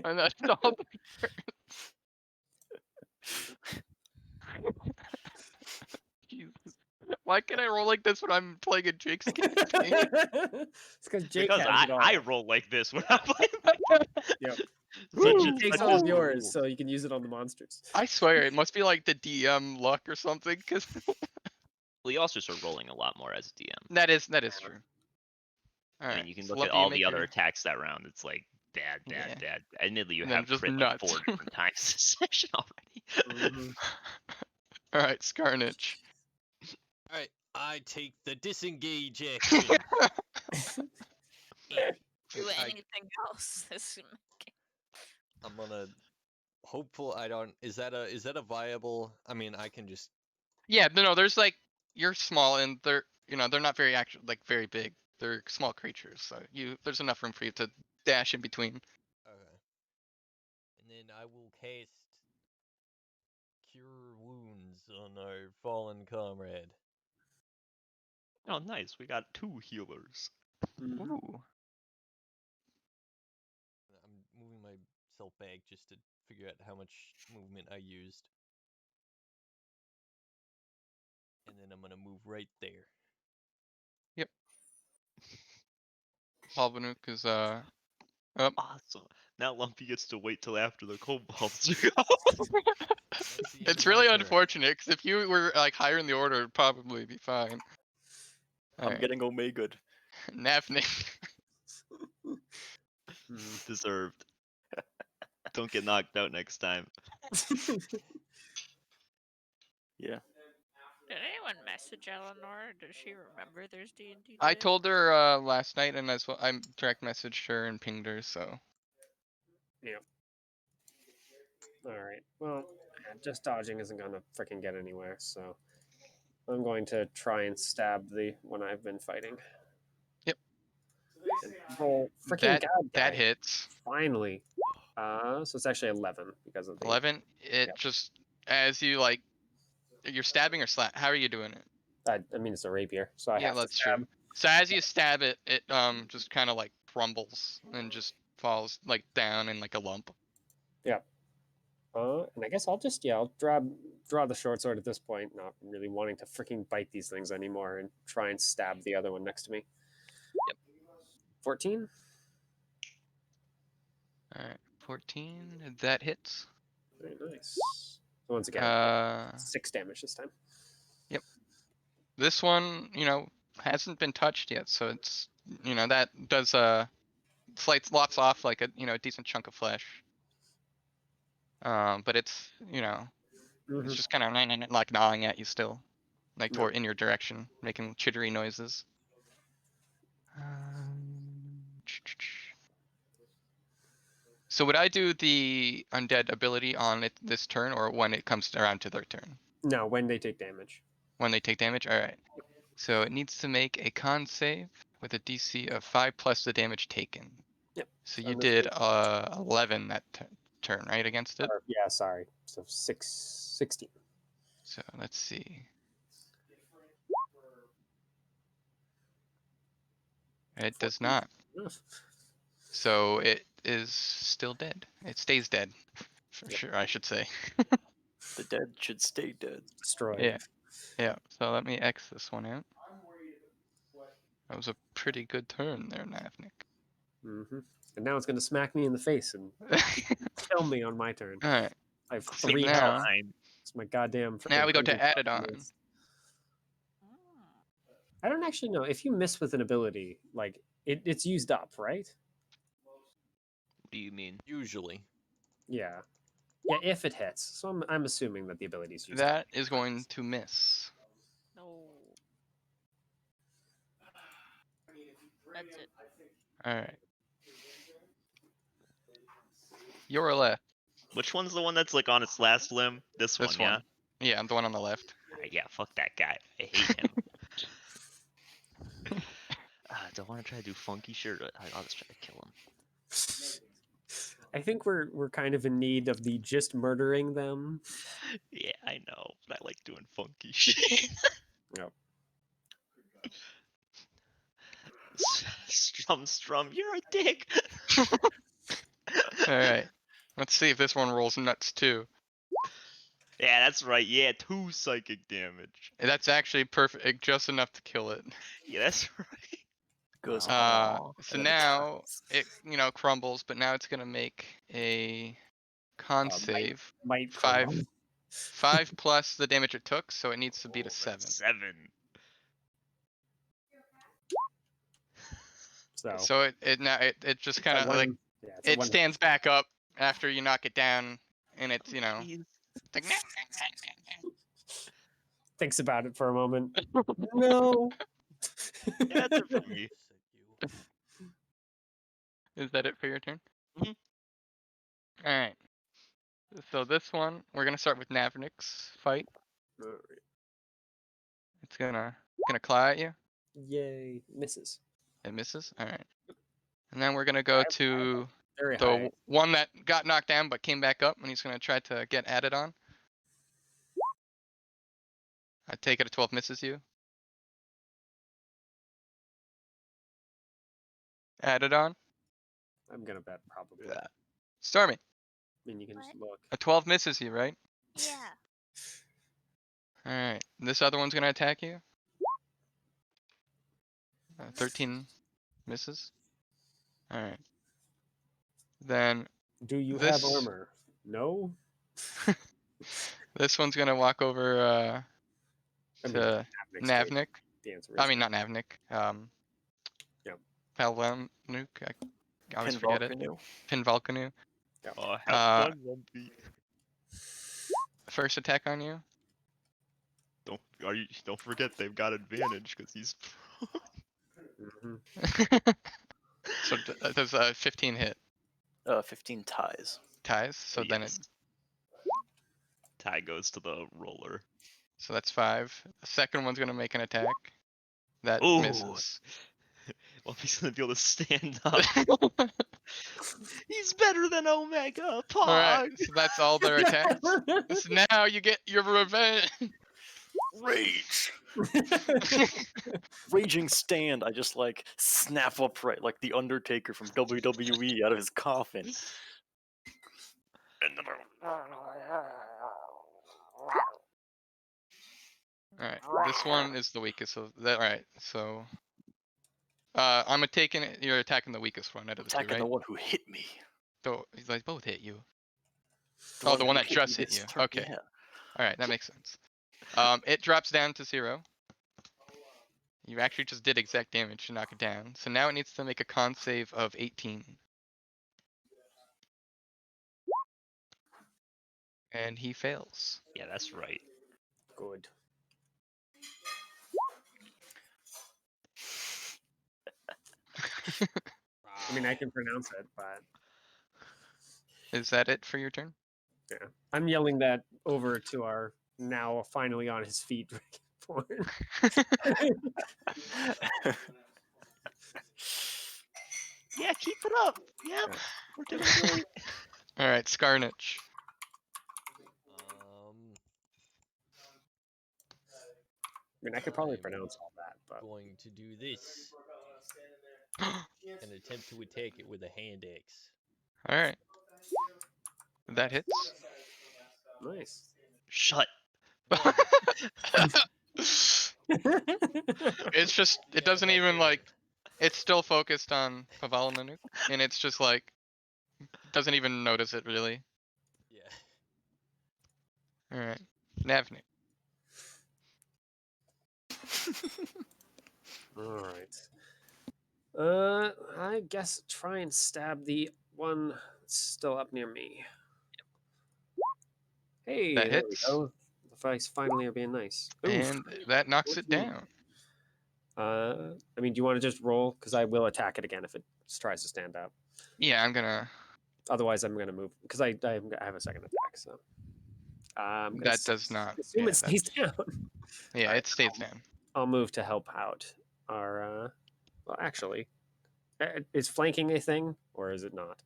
And that's all. Jesus. Why can I roll like this when I'm playing a Jake's campaign? It's because Jake Because has it all. I roll like this when I play my Yep. Such He a- takes such all a- of yours, so you can use it on the monsters. I swear, it must be like the DM luck or something, because Well, you also start rolling a lot more as a DM. that is true. All I right. mean, you can so look at Lumpy, you all make the other your- attacks that round. It's like bad. Yeah. Admittedly, you And then have just crit like nuts. 4 different times this session already. Mhm. All right, Scarnitch. Alright, I take the disengage action. Do I- anything else this game. I'm gonna hopeful I don't is that a viable I mean I can just Yeah, no, there's like you're small and they're not very very big. They're small creatures, so there's enough room for you to dash in between. okay. And then I will cast Cure Wounds on our fallen comrade. Oh, nice. We got 2 healers. Mhm. Ooh. I'm moving myself back just to figure out how much movement I used. And then I'm gonna move right there. Palvanuk is Awesome. Now Lumpy gets to wait till after the kobolds go. Once It's really Correct. unfortunate because if you were like higher in the order, it'd probably be fine. I'm Alright. getting Omega. Nafnik. Deserved. Don't get knocked out next time. Yeah. Did anyone message Eleanor? Does she remember there's D&D I today? told her last night, and as well, I direct messaged her and pinged her. So All right. Well, just dodging isn't gonna freaking get anywhere, so I'm going to try and stab the one I've been fighting. Yep. And roll freaking that god that guy. hits. Finally. So it's actually 11 because of the 11. It Yep. just as you like, you're stabbing or slap. How are you doing it? I mean, it's a rapier, so I Yeah, have to that's stab. true. So as you stab it, it just kind of like crumbles and just falls like down in like a lump. And I guess I'll draw the short sword at this point, not really wanting to freaking bite these things anymore, and try and stab the other one next to me. Yep. 14. All right, 14. That hits. Very nice. So once again, 6 damage this time. This one, hasn't been touched yet, so it's that does lops off like a a decent chunk of flesh. But it's it's just kind of like gnawing at you still, like No. toward in your direction, making chittery noises. So would I do the undead ability on it this turn, or when it comes around to their turn? No, when they take damage. When they take damage? Alright. So it needs to make a con save with a DC of 5 plus the damage taken. Yep. So So you in this did case- 11 that turn, right, against it? Yeah, sorry. So 16. So let's see. It does 14. not. Ugh. So it is still dead. It stays dead. For Yep. sure, I should say. The dead should stay dead. Destroyed. Yeah. Yeah. So let me X this one out. That was a pretty good turn there, Navnik. And now it's going to smack me in the face and kill me on my turn. Alright. I have So 3 now- health. It's my goddamn. Now freaking we go to hungry added fucking on. ace. I don't actually know if you miss with an ability, like it's used up, right? What do you mean? Usually. Yeah, if it hits. So I'm assuming that the ability is used up. That is going to miss. No. That's it. Alright. You're left. Which one's the one that's like on its last limb? This This one, yeah? one. Yeah, the one on the left. Yeah, fuck that guy. I hate him. Do I want to try to do funky shit? Or I'll just try to kill him. I think we're kind of in need of the just murdering them. Yeah, I know, but I like doing funky shit. Yep. Strum, you're a dick. Alright. Let's see if this one rolls nuts too. Yeah, that's right. Yeah, 2 psychic damage. That's actually perfect, just enough to kill it. Yeah, that's right. Goes. Wow. "Aw," So and then it now turns. it crumbles, but now it's gonna make a con save. Might 5 crumble. 5 plus the damage it took, so it needs to beat a 7. 7. So It just it's kind a of one- like yeah, it's a it one- stands back up after you knock it down, and it's Jeez. like, thinks about it for a moment. No. Yeah, that's it for me. Is that it for your turn? Mhm. All right. So this one, we're gonna start with Navnik's fight. It's gonna claw at you. Yay! Misses. It misses. All right. And then we're gonna go to Very the high. one that got knocked down but came back up, and he's gonna try to get added on. I take it a 12 misses you. Added on. I'm gonna bet probably. Yeah. Stormy. I mean, you can just What? look. A 12 misses you, right? Yeah. All right. This other one's gonna attack you. 13 misses. All right. Then Do you this- have armor? No. This one's gonna walk over I mean, to Navnik's great. Navnik. The answer is I mean, not Navnik. Yep. Palvanuk. I always forget it. Pinvalcanu. Pinvalcanu. Oh, Uh, have fun, Lumpy. First attack on you. Don't forget they've got advantage because he's. Mhm. So does a 15 hit 15 ties. ties? So then it. Yes. Tie goes to the roller. So that's 5. The second one's gonna make an attack. That Ooh. misses. Lumpy's gonna be able to stand up. He's better than Omega. Pog. Alright, so that's all their attacks. So now you get your revenge. Rage. Raging stand. I just like snap upright like the Undertaker from WWE out of his coffin. And then Alright, this one is the weakest. So that alright. So I'm taking it. You're attacking the weakest one out of the two, attacking right? the one who hit me. So they both hit you. Oh, the one who that just me hit this you. turn. Okay. Yeah. All right, that makes sense. It drops down to 0. You actually just did exact damage to knock it down. So now it needs to make a con save of 18. And he fails. Yeah, that's right. Good. I mean, I can pronounce it, but Is that it for your turn? yeah, I'm yelling that over to our now finally on his feet Dragonborn. Yeah, keep it up. Yep, we're doing great. All right, Scarnage. I mean, I could probably I'm pronounce all that, but going to do this and attempt to attack it with a hand axe. All right. That hits. nice. Shut. It's just, it doesn't even like, it's still focused on Pavala and it's just like, doesn't even notice it really. Yeah. Alright. Navnik. All right. I guess try and stab the one that's still up near me. Hey, That there we hits. go. The fights finally are being nice. Oof. And that knocks it 14. down. I mean, do you want to just roll? Because I will attack it again if it tries to stand up. Yeah, I'm gonna, Otherwise, I'm gonna move because I have a second attack. So I'm gonna that does not, assume yeah, it stays that's- down. yeah, Alright, it stays down. I'll move to help out. Our well, actually, is flanking a thing or is it not?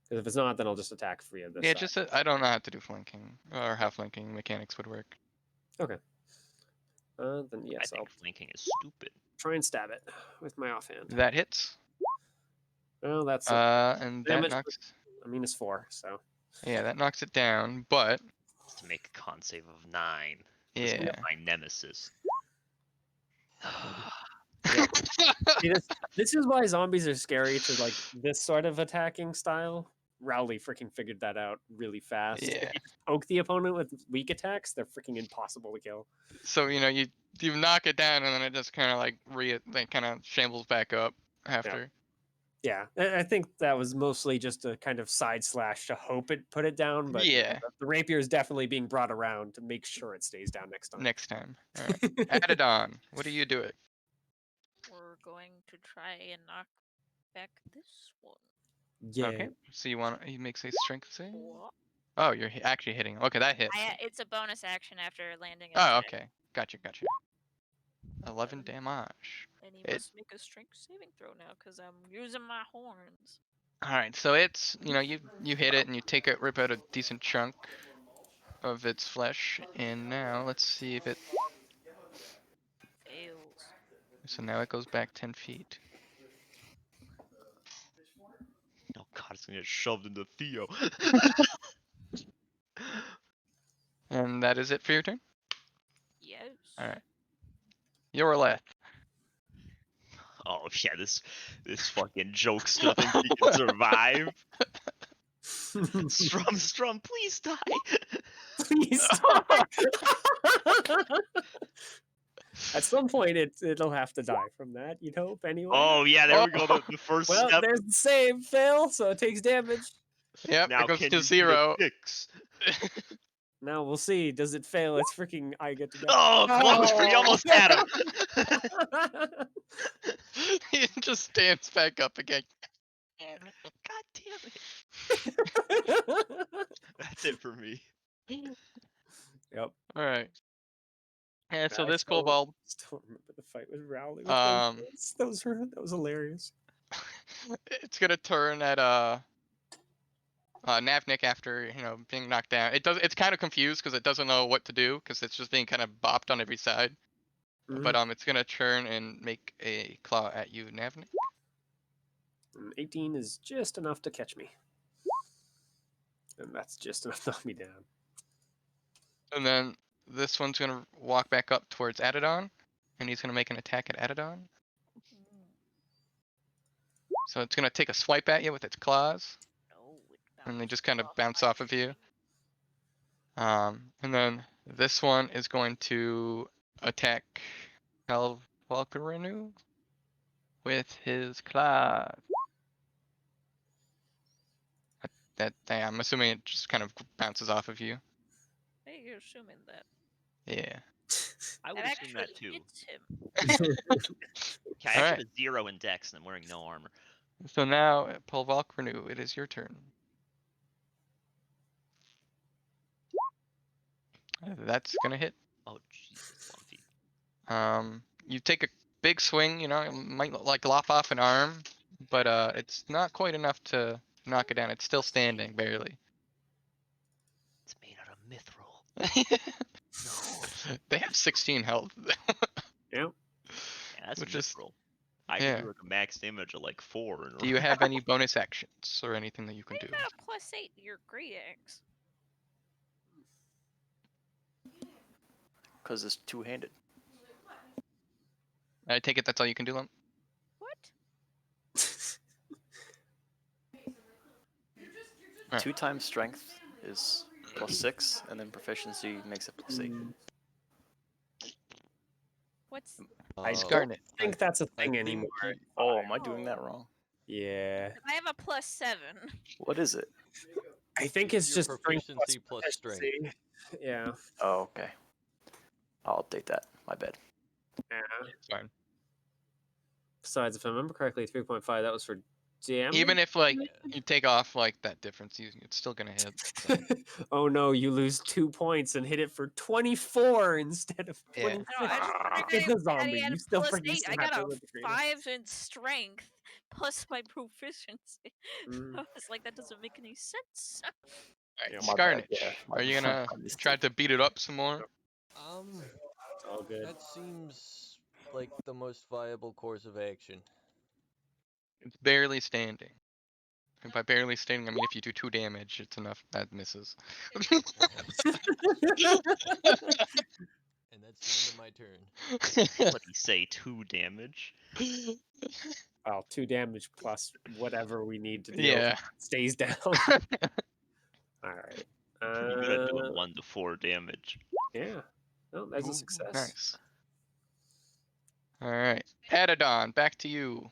Because if it's not, then I'll just attack for you. This Yeah, side. just, I don't know how to do flanking, or how flanking mechanics would work. Then I yes, I'll think flanking is stupid. try and stab it with my offhand. That hits. Well, that's And that damage. knocks, I mean, it's 4, so yeah, that knocks it down, but, It's to make a con save of 9. This is yeah. my nemesis. See, this is why zombies are scary to like this sort of attacking style. Rowley freaking figured that out really fast. Yeah. If you just poke the opponent with weak attacks, they're freaking impossible to kill. So, you know, you knock it down and then it just kind of like kind of shambles back up after. Yeah, I think that was mostly just a kind of side slash to hope it put it down, but Yeah. the rapier is definitely being brought around to make sure it stays down next time. Next time. All right. Add it on. What are you doing? We're going to try and knock back this one. Yeah. Okay. So he makes a strength save? Wha- Oh, you're actually hitting. Okay, that hits. It's a bonus action after landing. an Oh, attack, okay. Gotcha. 11 damage. And he It- must make a strength saving throw now because I'm using my horns. All right. So it's, you know, you hit it and you rip out a decent chunk of its flesh, and now let's see if it. Fails. So now it goes back 10 feet. Oh god, it's gonna get shoved into Theo. And that is it for your turn. Yes. All right. You're left. Oh yeah, this fucking jokester thinks he can survive. Strum, please die. Please stop. At some point, it'll have to die from that. You'd hope, anyway. Oh yeah, there we go. The first Well, step. there's the save, Phil, so it takes damage. Yep, Now it goes can to you beat a 0. 6? Now we'll see. Does it fail? It's freaking. I get to go. Oh, closer! You almost had him. He just stands back up again. God damn it! That's it for me. Yep. All right. And so I this still- kobold, Still remember the fight with Rowley. With Um, those that was hilarious. it's gonna turn at Navnik after being knocked down. It's kind of confused because it doesn't know what to do because it's just being kind of bopped on every side. But it's gonna turn and make a claw at you, Navnik. 18 is just enough to catch me, and that's just enough to knock me down. And then this one's gonna walk back up towards Adidon, and he's gonna make an attack at Adidon. So it's gonna take a swipe at you with its claws, No, it and they just bounces kind of bounce off of you. And then this one is going to attack Valkarenu with his claws. I'm assuming it just kind of bounces off of you. Hey, you're assuming that. Yeah. I would That assume actually that too. hits him. Okay, I Alright. have a 0 in Dex and I'm wearing no armor. So now, Paul Valkarenu, it is your turn. That's gonna hit. Oh Jesus, Lumpy. You take a big swing. It might like lop off an arm, but it's not quite enough to knock it down. It's still standing, barely. It's made out of mithril. No. They have 16 health. Yep. Yeah, that's Which is- mithril. I yeah. can do like a max damage of like 4. Do you have any bonus actions or anything that you can Why you do? got a +8 to your great axe? Because it's two-handed. I take it that's all you can do, Lump? What? Alright. 2 times strength is +6, and then proficiency makes it +8. What's? I Scarnet. don't think that's a I thing think anymore. he- Oh, am I doing that wrong? Yeah. I have a +7. What is it? I think it's Your just strength proficiency plus strength. proficiency. Yeah. Oh, okay. I'll update that. My bad. Yeah. It's fine. Besides, if I remember correctly, 3.5, that was for damage. Even if like you take off like that difference, it's still gonna hit. Oh no, you lose 2 points and hit it for 24 instead of Yeah. 26. No, I just Get figured the I zombie. had You a still +8. freaking I smacked got it a with the greater. 5 in strength plus my proficiency. Mm. I was like, that doesn't make any sense. Alright, Yeah, my bad, Scarnage, yeah, my are you bad. gonna I missed try it. to beat it up some more? It's all good. That seems like the most viable course of action. It's barely standing. And by barely standing, I mean if you do 2 damage, it's enough. That misses. And that's the end of my turn. What did he say? 2 damage? Well, 2 damage plus whatever we need to deal. Yeah. Stays down. All right. You're gonna do 1 to 4 damage. Yeah. No, that's a Ooh, success. Nice. Alright. Adidon, back to you.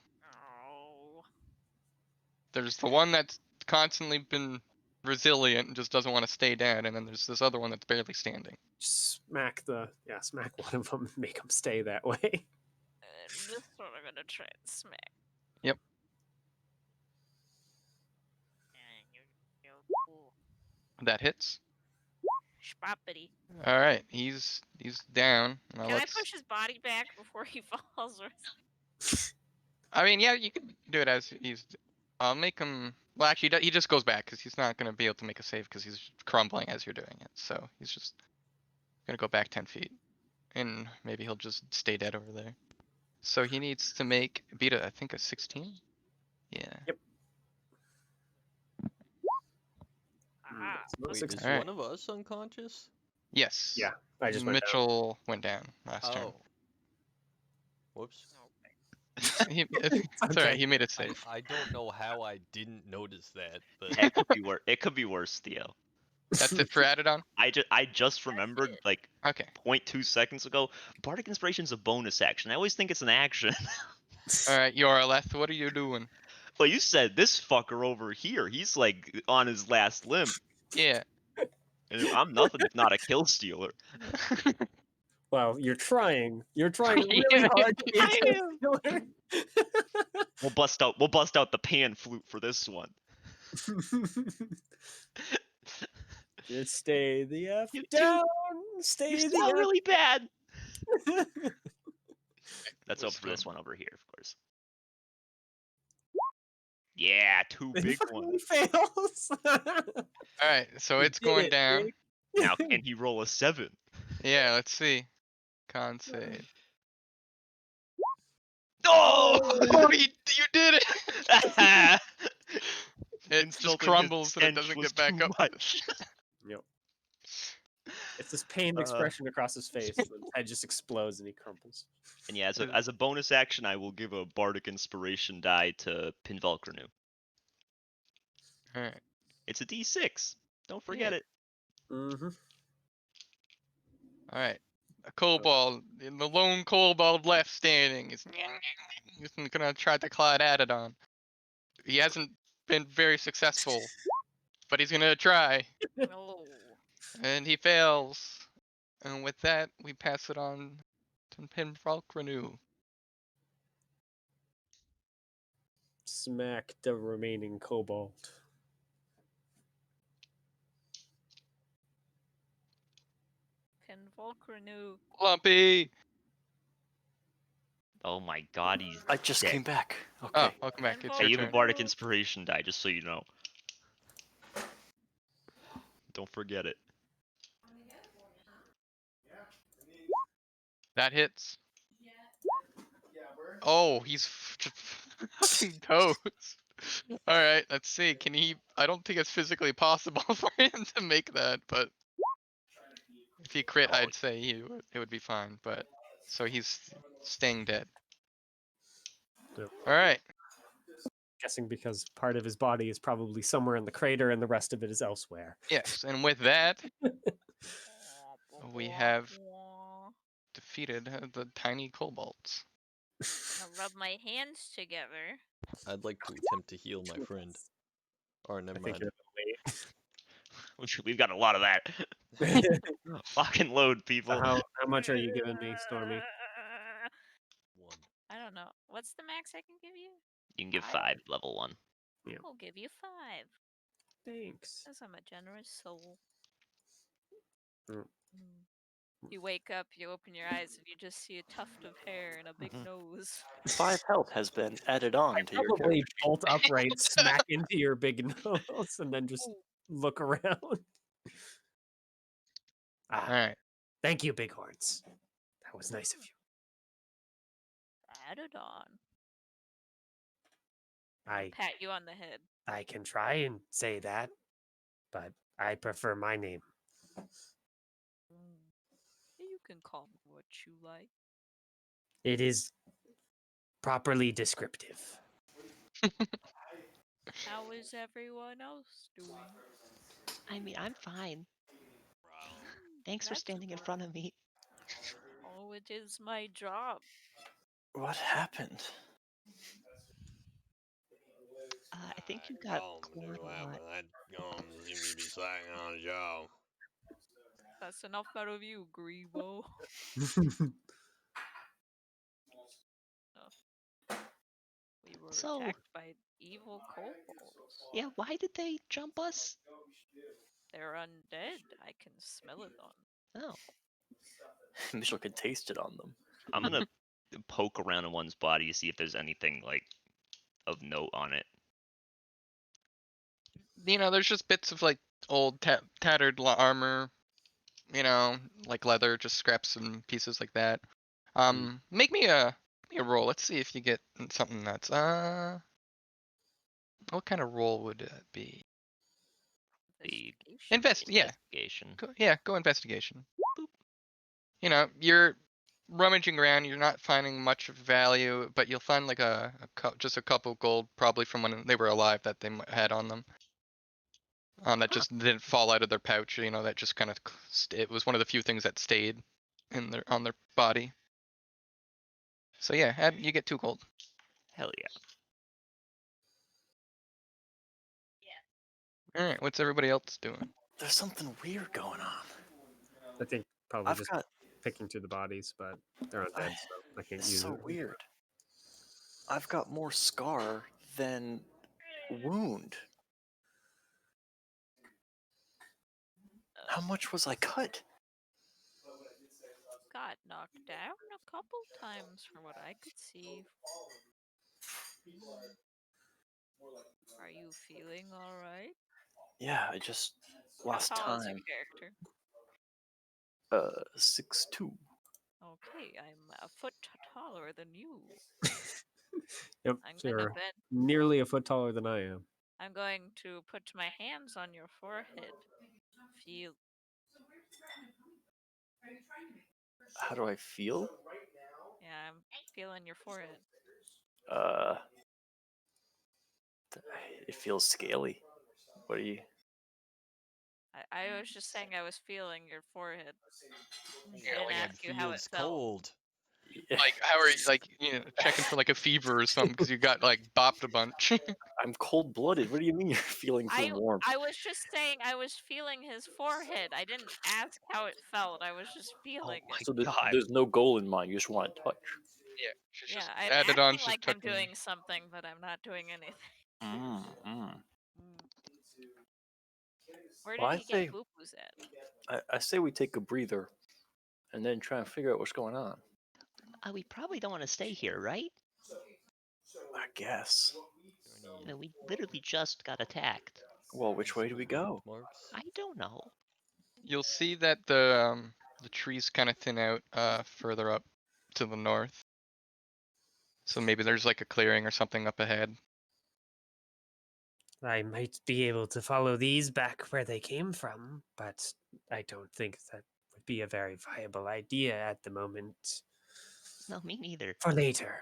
Oh. There's the one that's constantly been resilient and just doesn't want to stay dead, and then there's this other one that's barely standing. Smack one of them and make them stay that way. And this one I'm gonna try and smack. Yep. That hits. Spappity. Alright, he's down. Now Can I let's... push his body back before he falls? Or... I mean, yeah, you can do it as he's... I'll make him... Well, actually, he just goes back, because he's not going to be able to make a save, because he's crumbling as you're doing it. So, he's just going to go back 10 feet. And maybe he'll just stay dead over there. So, he needs to beat I think a 16? Yeah. Yep. Aha. Not Wait, six- is Alright. one of us unconscious? Yes. Yeah, I just went down. Mitchell went down last turn. Oh. Whoops. It's Okay. alright, he made it I, safe. I don't know how I didn't notice that, but It could be worse. It could be worse, Theo. That's it for added on. I just remembered it. like Okay. 0.2 seconds ago. Bardic Inspiration's a bonus action. I always think it's an action. All right, Yorleth, what are you doing? Well, you said this fucker over here. He's like on his last limb. Yeah. And I'm nothing if not a kill stealer. Well, you're trying. You're trying really hard to be a I kill stealer. We'll bust out the pan flute for this one. Just stay the F You down. Stay You the sound F. really bad. That's We're over for this still- one over here, of course. Yeah, two It big fucking ones. fails. All right, so You it's did going it, down. Jake. Now, can he roll a 7? Yeah, let's see. Con save. Oh! Oh, you did it! It Insulting just his crumbles and it stench doesn't was get back too up. much. Yep. It's this pained expression across his face. And his head just explodes and he crumples. And yeah, as a bonus action, I will give a Bardic Inspiration die to Pinvalkranu. All right. It's a D6. Don't forget Yeah. it. Mm-hmm. All right. A kobold, the lone kobold left standing, is gonna try to claw at Adidon. He hasn't been very successful, but he's gonna try, Oh. and he fails. And with that, we pass it on to Pinvalkranu. Smack the remaining kobold. Pinvalkranu. Lumpy. Oh my god, he's I just dead. came back. Oh, Okay. welcome back. It's Hey, your you have a turn. Bardic Inspiration die, just so you know. Don't forget it. That hits. Oh, he's just fucking toast. All right, let's see. Can he? I don't think it's physically possible for him to make that, but if he crit, Oh. I'd say it would be fine. But so he's staying dead. Yep. All right. Guessing because part of his body is probably somewhere in the crater and the rest of it is elsewhere. Yes, and with that, we have defeated the tiny kobolds. I'll rub my hands together. I'd like to attempt to heal my friend. Or never I think mind. you're We've got a lot of that. late. Lock and load, people. how much are you giving me, Stormy? 1. I don't know. What's the max I can give you? You can give 5? 5, level 1. Yeah. I'll give you 5. Thanks. Because I'm a generous soul. Mm. You wake up, you open your eyes, and you just see a tuft of hair and a big nose. 5 health has been added on to your Probably character. bolt upright, smack into your big nose, and then just look around. All Ah, right. thank you, Bighorns. That was nice of you. Added on. I Pat you on the head. I can try and say that, but I prefer my name. You can call me what you like. It is properly descriptive. How is everyone else doing? I mean, I'm fine. Thanks for That's standing in good. front of me. Oh, it is my job. What happened? I think you got Oh, clawed a lot. that seems to be slacking on the job. That's enough out of you, Grebo. We were So- attacked by evil kobolds. Yeah, why did they jump us? They're undead. I can smell it on. Oh. Mitchell can taste it on them. I'm gonna poke around in one's body to see if there's anything, like, of note on it. You know, there's just bits of like old tattered armor. You know, like leather, just scraps and pieces like that. Make me a roll. Let's see if you get something that's what kind of roll would it be? The Investigation. Yeah. Investigation. Go investigation. Boop. You know, you're rummaging around. You're not finding much of value, but you'll find like just a couple gold, probably from when they were alive, that they had on them. that just didn't fall out of their pouch. You know, that just kind of it was one of the few things that stayed in on their body. So yeah, you get 2 gold. Hell yeah. All right, what's everybody else doing? There's something weird going on. I think probably I've just got. picking through the bodies, but they're undead, so I can't It's use so it. weird. I've got more scar than wound. How much was I cut? Got knocked down a couple times from what I could see. Are you feeling all right? Yeah, I just How last tall is your time. character? 6'2". Okay, I'm a foot taller than you. Yep, I'm so gonna you're bet. nearly a foot taller than I am. I'm going to put my hands on your forehead. Feel. How do I feel? Yeah, I'm feeling your forehead. Uh, it feels scaly. What are you? I was just saying I was feeling your forehead. I Yeah, didn't like ask you how it feels felt. cold. like how are you, like, you know, checking for like a fever or something because you got like bopped a bunch. I'm cold-blooded. What do you mean you're feeling for warmth? I was just saying I was feeling his forehead. I didn't ask how it felt. I was just feeling my it. So God. there's no goal in mind. You just want to touch. Yeah, she's Yeah, just I'm added on. acting She's like I'm touching. doing something, but I'm not doing anything. Mm. Where Well, did I he get say, boo-boos at? I say we take a breather, and then try and figure out what's going on. We probably don't want to stay here, right? I guess. I mean, we literally just got attacked. Well, which way do we go? Marks? I don't know. You'll see that the trees kind of thin out further up to the north. So maybe there's like a clearing or something up ahead. I might be able to follow these back where they came from, but I don't think that would be a very viable idea at the moment. No, me neither. For later.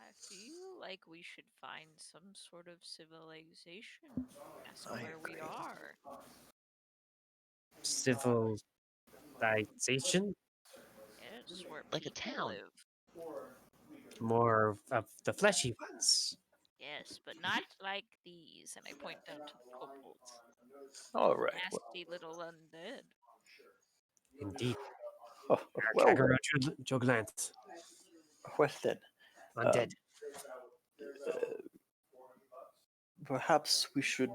I feel like we should find some sort of civilization. Ask I where we agree. are. Civilization? Yes, where Like a people town. live. More of the fleshy ones. Yes, but not like these. And I point down to the kobolds. All right. Well, Nasty little undead. Indeed. well, Kagero Joglant. well then. Undead. Perhaps we should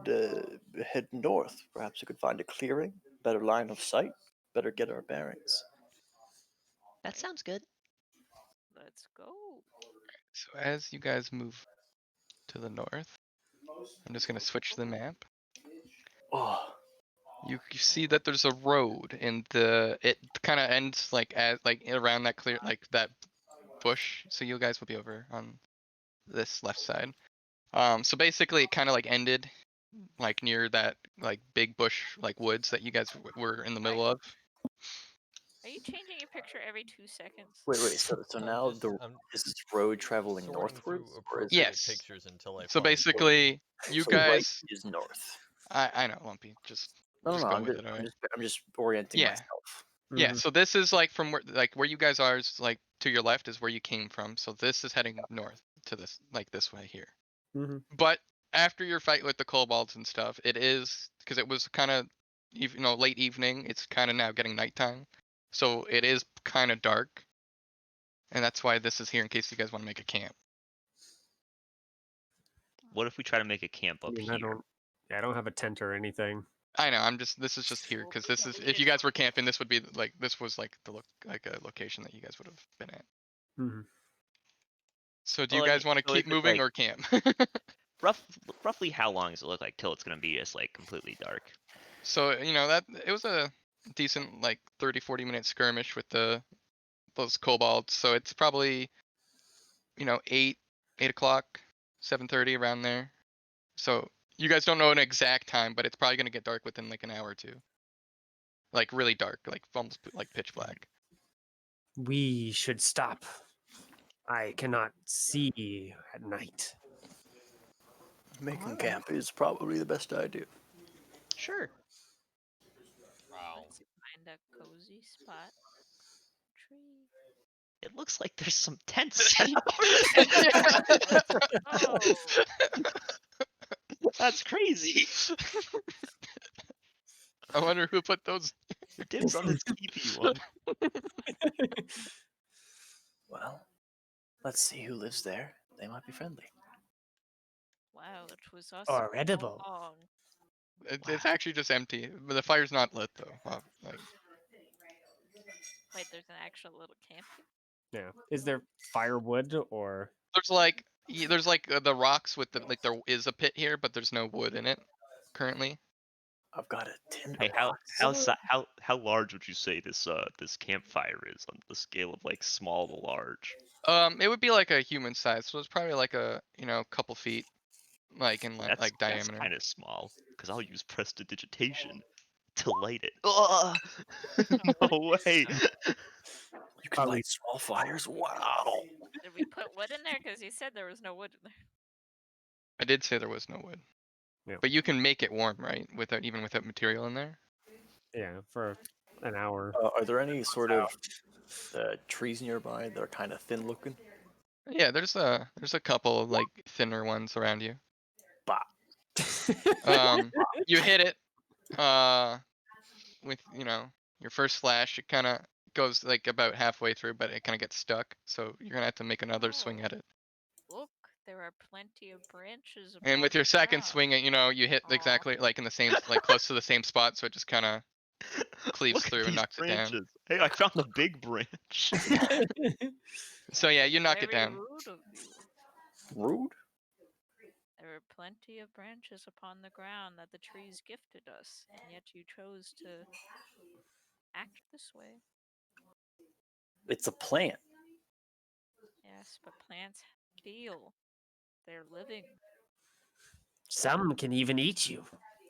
head north. Perhaps we could find a clearing, better line of sight, better get our bearings. That sounds good. Let's go. So as you guys move to the north, I'm just gonna switch the map. Oh, You see that there's a road, and it kind of ends like around that clear like that bush. So you guys will be over on this left side. So basically, it kind of like ended like near that like big bush like woods that you guys were in the middle of. Are you changing your picture every 2 seconds? wait. So I'm now just- the I'm is this road traveling sorting through northwards, or is appropriate Yes. pictures until I So find basically, you so right guys, is north? I know, Lumpy, just No, go I'm with just, it, alright? I'm just orienting Yeah. myself. Yeah, so this is like from where you guys are is like to your left is where you came from. So this is heading north to this way here. Mhm. But after your fight with the kobolds and stuff, it is because it was kind of late evening. It's kind of now getting nighttime, so it is kind of dark, and that's why this is here in case you guys want to make a camp. What if we try to make a camp I up mean, here? I don't have a tent or anything. I know. This is just here because this is if you guys were camping, this would be like this was like like a location that you guys would have been at. Mm-hmm. So do Well, you I guys mean, want to so keep is it, moving like- or camp? Roughly how long does it look like till it's gonna be just like completely dark? So that it was a decent like 30-40 minute skirmish with those kobolds. So it's probably 8 o'clock, 7:30 around there. So you guys don't know an exact time, but it's probably gonna get dark within like an hour or two. Like really dark, like almost like pitch black. We should stop. I cannot see at night. Making camp is probably the best idea. Sure. Wow. Let's find a cozy spot. Tree. It looks like there's some tents set up. Oh, That's crazy. I wonder who put those. Dibs on this teepee one. Well, let's see who lives there. They might be friendly. wow, it was us Or all edible. along. It's actually just empty, but the fire's not lit though. Wow, like Wait, there's an actual little camp here? Yeah. Is there firewood or? there's like the rocks with the like there is a pit here, but there's no wood in it currently. I've got a tinder Hey, box. how large would you say this campfire is on the scale of like small to large? It would be like a human size, so it's probably like a couple feet, like in That's diameter. kind of small, because I'll use prestidigitation to light it. Ugh! No way. You can light small fires? Wow. Did we put wood in there? Because you said there was no wood in there. I did say there was no wood. Yeah. But you can make it warm, right? Even without material in there. Yeah, for an hour. Are there any sort of trees nearby that are kind of thin looking? Yeah, there's a couple of like thinner ones around you. Bah. You hit it with your first slash. It kind of goes like about halfway through, but it kind of gets stuck. So you're gonna have to make another swing at it. Look, there are plenty of branches. And with upon your the second ground. swing, you hit Aw. exactly like in the same like close to the same spot, so it just kind of cleaves Look at through and these knocks it down. branches. Hey, I found the big branch. So yeah, you knock it Very down. rude of you. Rude? There are plenty of branches upon the ground that the trees gifted us, and yet you chose to act this way. It's a plant. Yes, but plants feel. They're living. Some can even eat you.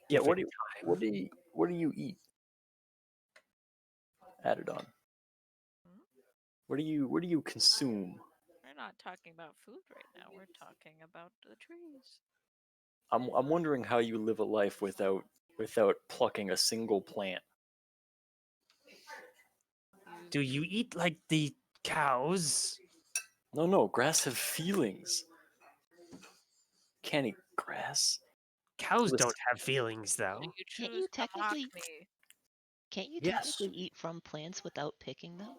Yeah, Give what it do you eat? Added on. Hmm? What do you consume? We're not talking about food right now. We're talking about the trees. I'm wondering how you live a life without plucking a single plant. Do you eat like the cows? No, grass have feelings. Can't eat grass. Cows Listen. don't have feelings, though. So you Can't choose you to mock technically- me. Can't you Yes. technically eat from plants without picking them?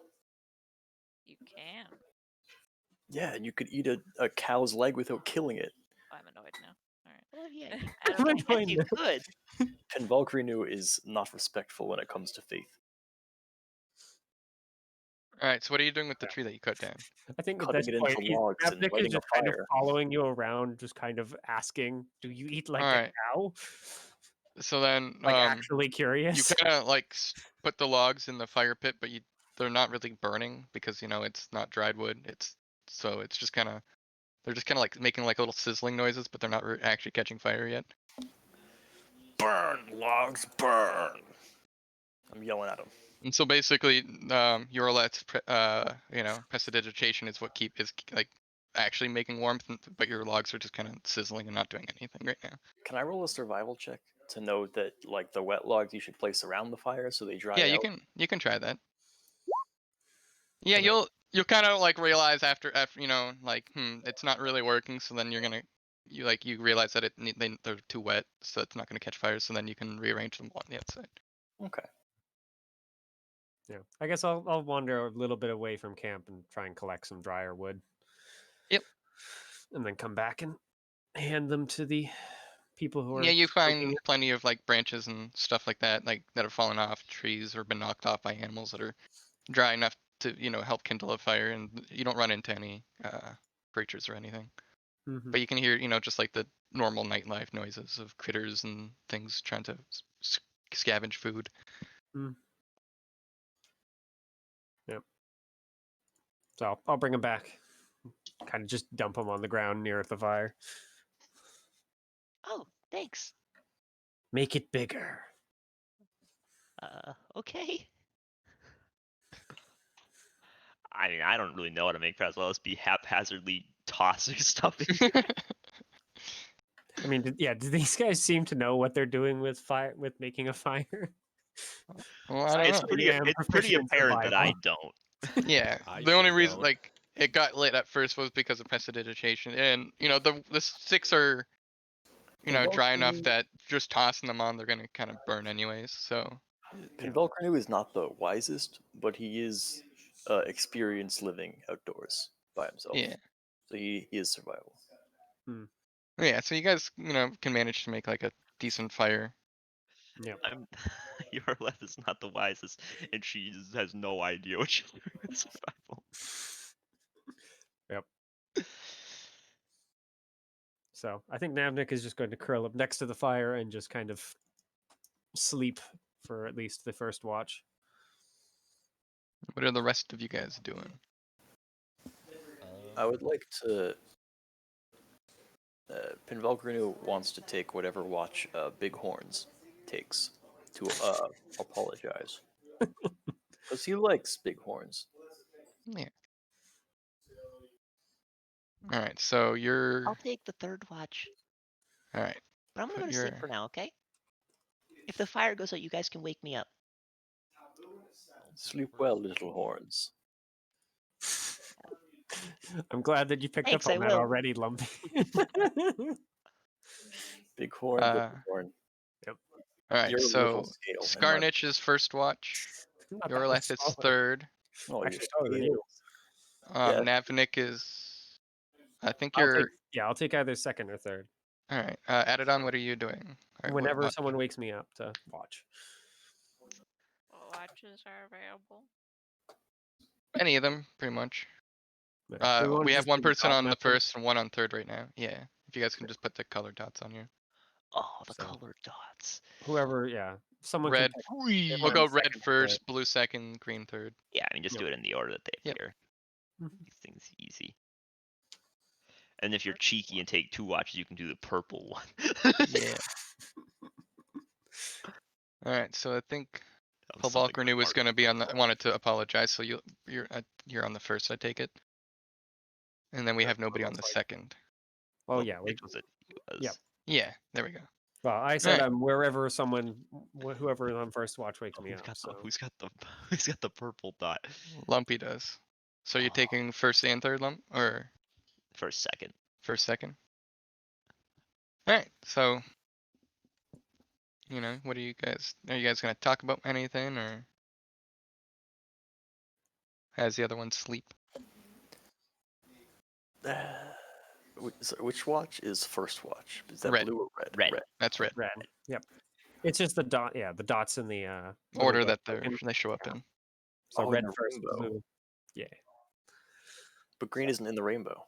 You can. Yeah, you could eat a cow's leg without killing it. I'm annoyed now. Alright. Well, yeah, you I don't know. I guess you could. Penvalkrinu is not respectful when it comes to faith. All right. So what are you doing with the tree that you cut down? I think at Cutting this it point, into logs and Avnik is lighting a just kind of fire. following you around, just kind of asking, "Do you eat like a Alright. cow?" So then, Like actually you curious. kind of like put the logs in the fire pit, but they're not really burning because it's not dried wood. It's just kind of they're just kind of like making like little sizzling noises, but they're not actually catching fire yet. Burn, logs, burn! I'm yelling at him. And so basically, your let's prestidigitation is what is like actually making warmth, but your logs are just kind of sizzling and not doing anything right now. Can I roll a survival check to know that like the wet logs you should place around the fire so they dry Yeah, out? you can try that. Yeah, Can I- you'll kind of like realize after like it's not really working. So then you realize that they're too wet, so it's not gonna catch fire. So then you can rearrange them on the outside. Okay. Yeah, I guess I'll wander a little bit away from camp and try and collect some drier wood. Yep. And then come back and hand them to the people who are. Yeah, you smoking find it. plenty of like branches and stuff like that have fallen off trees or been knocked off by animals that are dry enough to help kindle a fire, and you don't run into any creatures or anything. Mhm. But you can hear just like the normal nightlife noises of critters and things trying to scavenge food. So I'll bring them back. Kind of just dump them on the ground near the fire. Oh, thanks. Make it bigger. Okay. I mean, I don't really know how to make fries. Well, let's be haphazardly tossing stuff in. I mean, do these guys seem to know what they're doing with fire, with making a fire? Well, I don't It's know. pretty. I am It's pretty proficient in apparent that I survival. don't. Yeah, I the only sure reason don't. like it got lit at first was because of prestidigitation, and the sticks are dry enough that just tossing them on they're gonna kind of burn anyways. So Pinvalkranu is not the wisest, but he is experienced living outdoors by himself. yeah, So he is survival. yeah. So you guys can manage to make like a decent fire. Yep. I'm. Yorleth is not the wisest, and she has no idea what she's doing with survival. Yep. So I think Navnik is just going to curl up next to the fire and just kind of sleep for at least the first watch. What are the rest of you guys doing? I would like to. Pinvalkranu wants to take whatever watch Big Horns takes to apologize. Because he likes Big Horns. Yeah. All right. So you're I'll take the third watch, all right. but I'm gonna Put go to sleep your for now. Okay? If the fire goes out, you guys can wake me up. Sleep well, little horns. I'm glad that you picked Thanks, up I on that will. already, Lumpy. Big horn, Uh, little horn. all right. You're a little So scale. and Scarnitch is first watch. Not that Your much left is smaller. third. Oh, Actually, you're taller than you. Yeah. Navnik is. I think I'll take, you're. I'll take either second or third. All right. Added on. What are you doing? All right, what Whenever watch? someone wakes me up to watch. What watches are available? Any of them, pretty much. Yeah. Do wanna We have just one do the person dot on the method? first and one on third right now. Yeah. If you guys can just put the color dots on here. Oh, the So- colored dots. Whoever, yeah. Someone Red. can pick Green. We'll one go second red or first, blue second, green third. Yeah, I mean, just Yep. do it in the order that they Yep. appear. Mhm. These things easy. And if you're cheeky and take 2 watches, you can do the purple one. Yeah. All right. So I think That was something Pavalkranu was smart. going to be on the. I wanted to apologize, so you're on the first. I take it. And then we Yeah, have nobody on the looks like- second. Oh Well, yeah, which was it? Was. Yep. Yeah. There we go. well, I said Alright. I'm wherever whoever is on first watch wakes me Who's up. got the So who's got the who's got the purple dot? Lumpy does. So you're Oh. taking first and third lump, or First, second. first, second? All right. So, what are you guys gonna talk about anything, or has the other one sleep? Which watch is first watch? Is that Red. blue or red? Red. That's red. red. Yep. It's just the dot. Yeah, the dots in the Order little that token. they show up yeah. in. So Oh, in red the first, rainbow. blue. Yeah. But green isn't in the rainbow.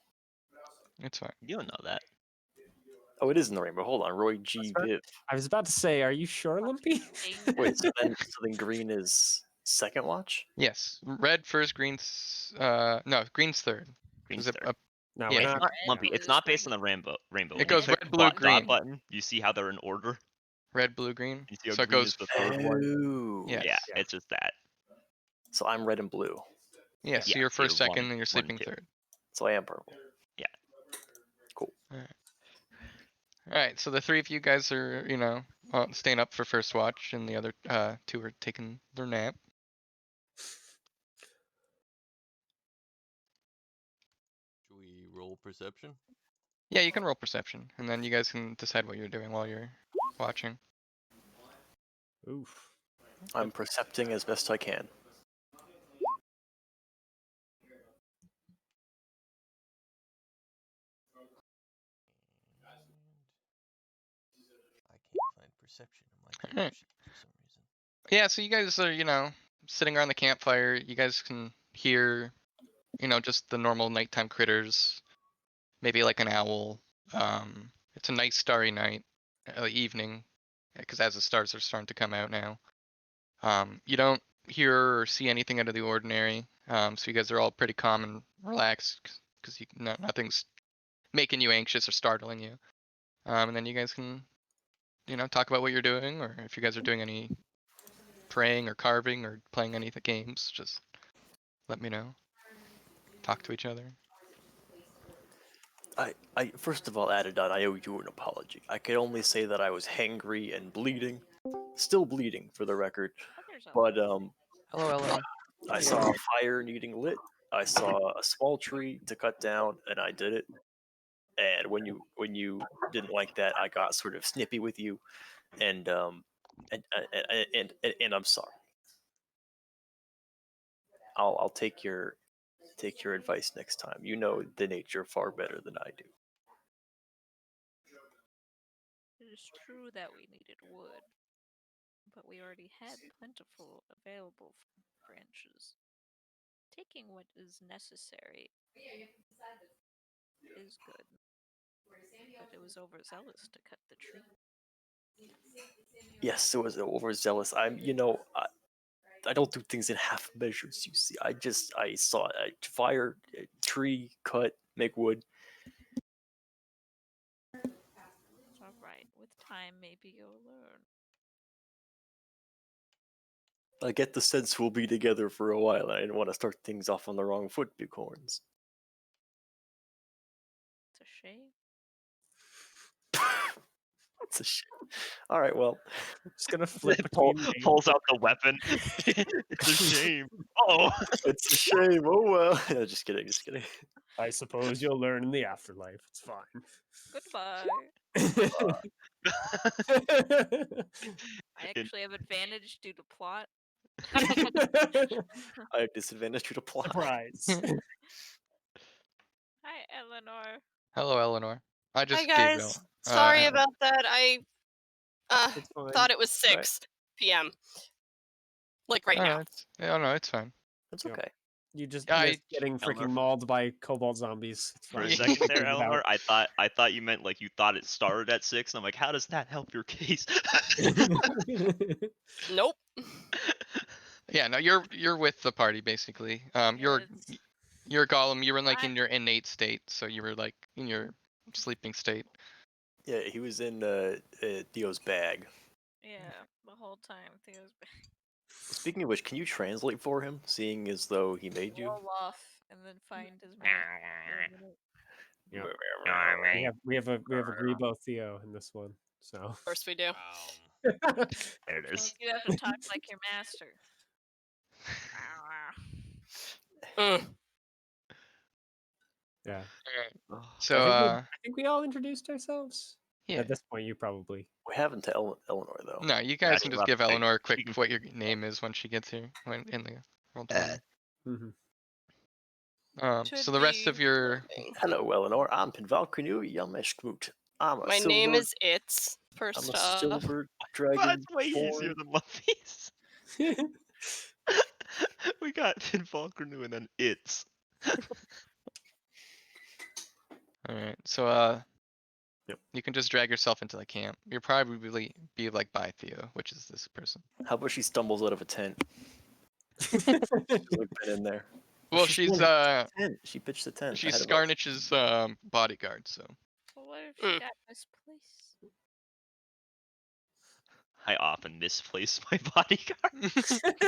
It's fine. You don't know that. Oh, it is in the rainbow. Hold on, Roy G. That's Biv. I was about to say, are you sure, Lumpy? Wait, so then green is second watch? Yes. Red first, no, green's third. Green's Is it third. No, Yeah. we're It's not. not Red, lumpy. It's blue, not based on green. the rainbow. It When goes you click red, the blue, dot green. button, you see how they're in order. Red, blue, green. You see how So it green goes. is the third one. Oh. Yes. Yeah, Yeah. it's just that. So I'm red and blue. Yeah. Yeah. So Yeah, you're so you're first, second, one- and you're one, sleeping two. third. So I am purple. All right, so the three of you guys are, staying up for first watch, and the other two are taking their nap. Should we roll perception? Yeah, you can roll perception, and then you guys can decide what you're doing while you're watching. Oof. I'm percepting as best I can. I can't find perception in my character Alright. sheet for some reason. Yeah, so you guys are, sitting around the campfire. You guys can hear, just the normal nighttime critters. Maybe like an owl. It's a nice starry night, evening, because as the stars are starting to come out now. You don't hear or see anything out of the ordinary. So you guys are all pretty calm and relaxed because nothing's making you anxious or startling you. And then you guys can, talk about what you're doing, or if you guys are doing any praying or carving or playing any of the games, just let me know. Talk to each other. I first of all, Adidon, I owe you an apology. I could only say that I was hangry and bleeding, still bleeding for the record. Oh, there's a But Hello, Eleanor. I saw a fire needing lit. I saw a small tree to cut down, and I did it. And when you didn't like that, I got sort of snippy with you, and and I'm sorry. I'll take your advice next time. You know the nature far better than I do. It is true that we needed wood, but we already had plentiful available from branches. Taking what is necessary is good, but it was overzealous to cut the tree. Yes, it was overzealous. I don't do things in half measures. You see, I saw a fire, a tree, cut, make wood. It's all right. With time, maybe you'll learn. I get the sense we'll be together for a while. I didn't want to start things off on the wrong foot, Bighorns. It's a shame. It's a shame. All right, well, Just gonna flip Pull, between names. pulls out the weapon. It's a shame. Oh. it's a shame. Oh well. No, just kidding. Just kidding. I suppose you'll learn in the afterlife. It's fine. Goodbye. I actually have advantage due to plot. I have disadvantage due to plot. Surprise. Hi, Eleanor. Hello, Eleanor. I Hi just gave guys. you. Sorry about that. I It's fine. thought it was Right. 6 p.m. Like right no, now. no, it's fine. It's Yep. okay. You just I- missed getting Eleanor, freaking mauled by cobalt zombies. It's For a fine. second there, Figured it Eleanor, I thought you meant like you thought it started at 6, and I'm like, how does that help your case? out. Nope. Yeah, no, you're with the party basically. You're a golem. You were like in your innate state, so you were like in your sleeping state. Yeah, he was in Theo's bag. Yeah, the whole time Theo's been Speaking of which, can you translate for him, seeing as though he made you? roll off and then find his mouth. Yep. we have a Grebo Theo in this one. So Of course we do. There it is. You have to talk like your master. Mm. yeah. So I think we all introduced ourselves. yeah. At this point, you probably. We haven't to Eleanor though. No, you guys she can just left give quick. Eleanor a She quick can- what your name is when she gets here when in the roll. Mhm. So the rest of Should be your loading. Hello, Eleanor. I'm Pinvalkrinu Yameshkmut. I'm a My silver, name is It's. I'm First a off. silver Well, dragon. that's way easier than Muffy's. We got Volcanu and then it's. all right. So Yep. you can just drag yourself into the camp. You'll probably be like by Theo, which is this person. How about she stumbles out of a tent? She's like been in there. Well, She's she's one- tent. She pitched the tent. she's ahead of us. Scarnich's bodyguard. So Well, what if she got misplaced? I often misplace my bodyguard. Up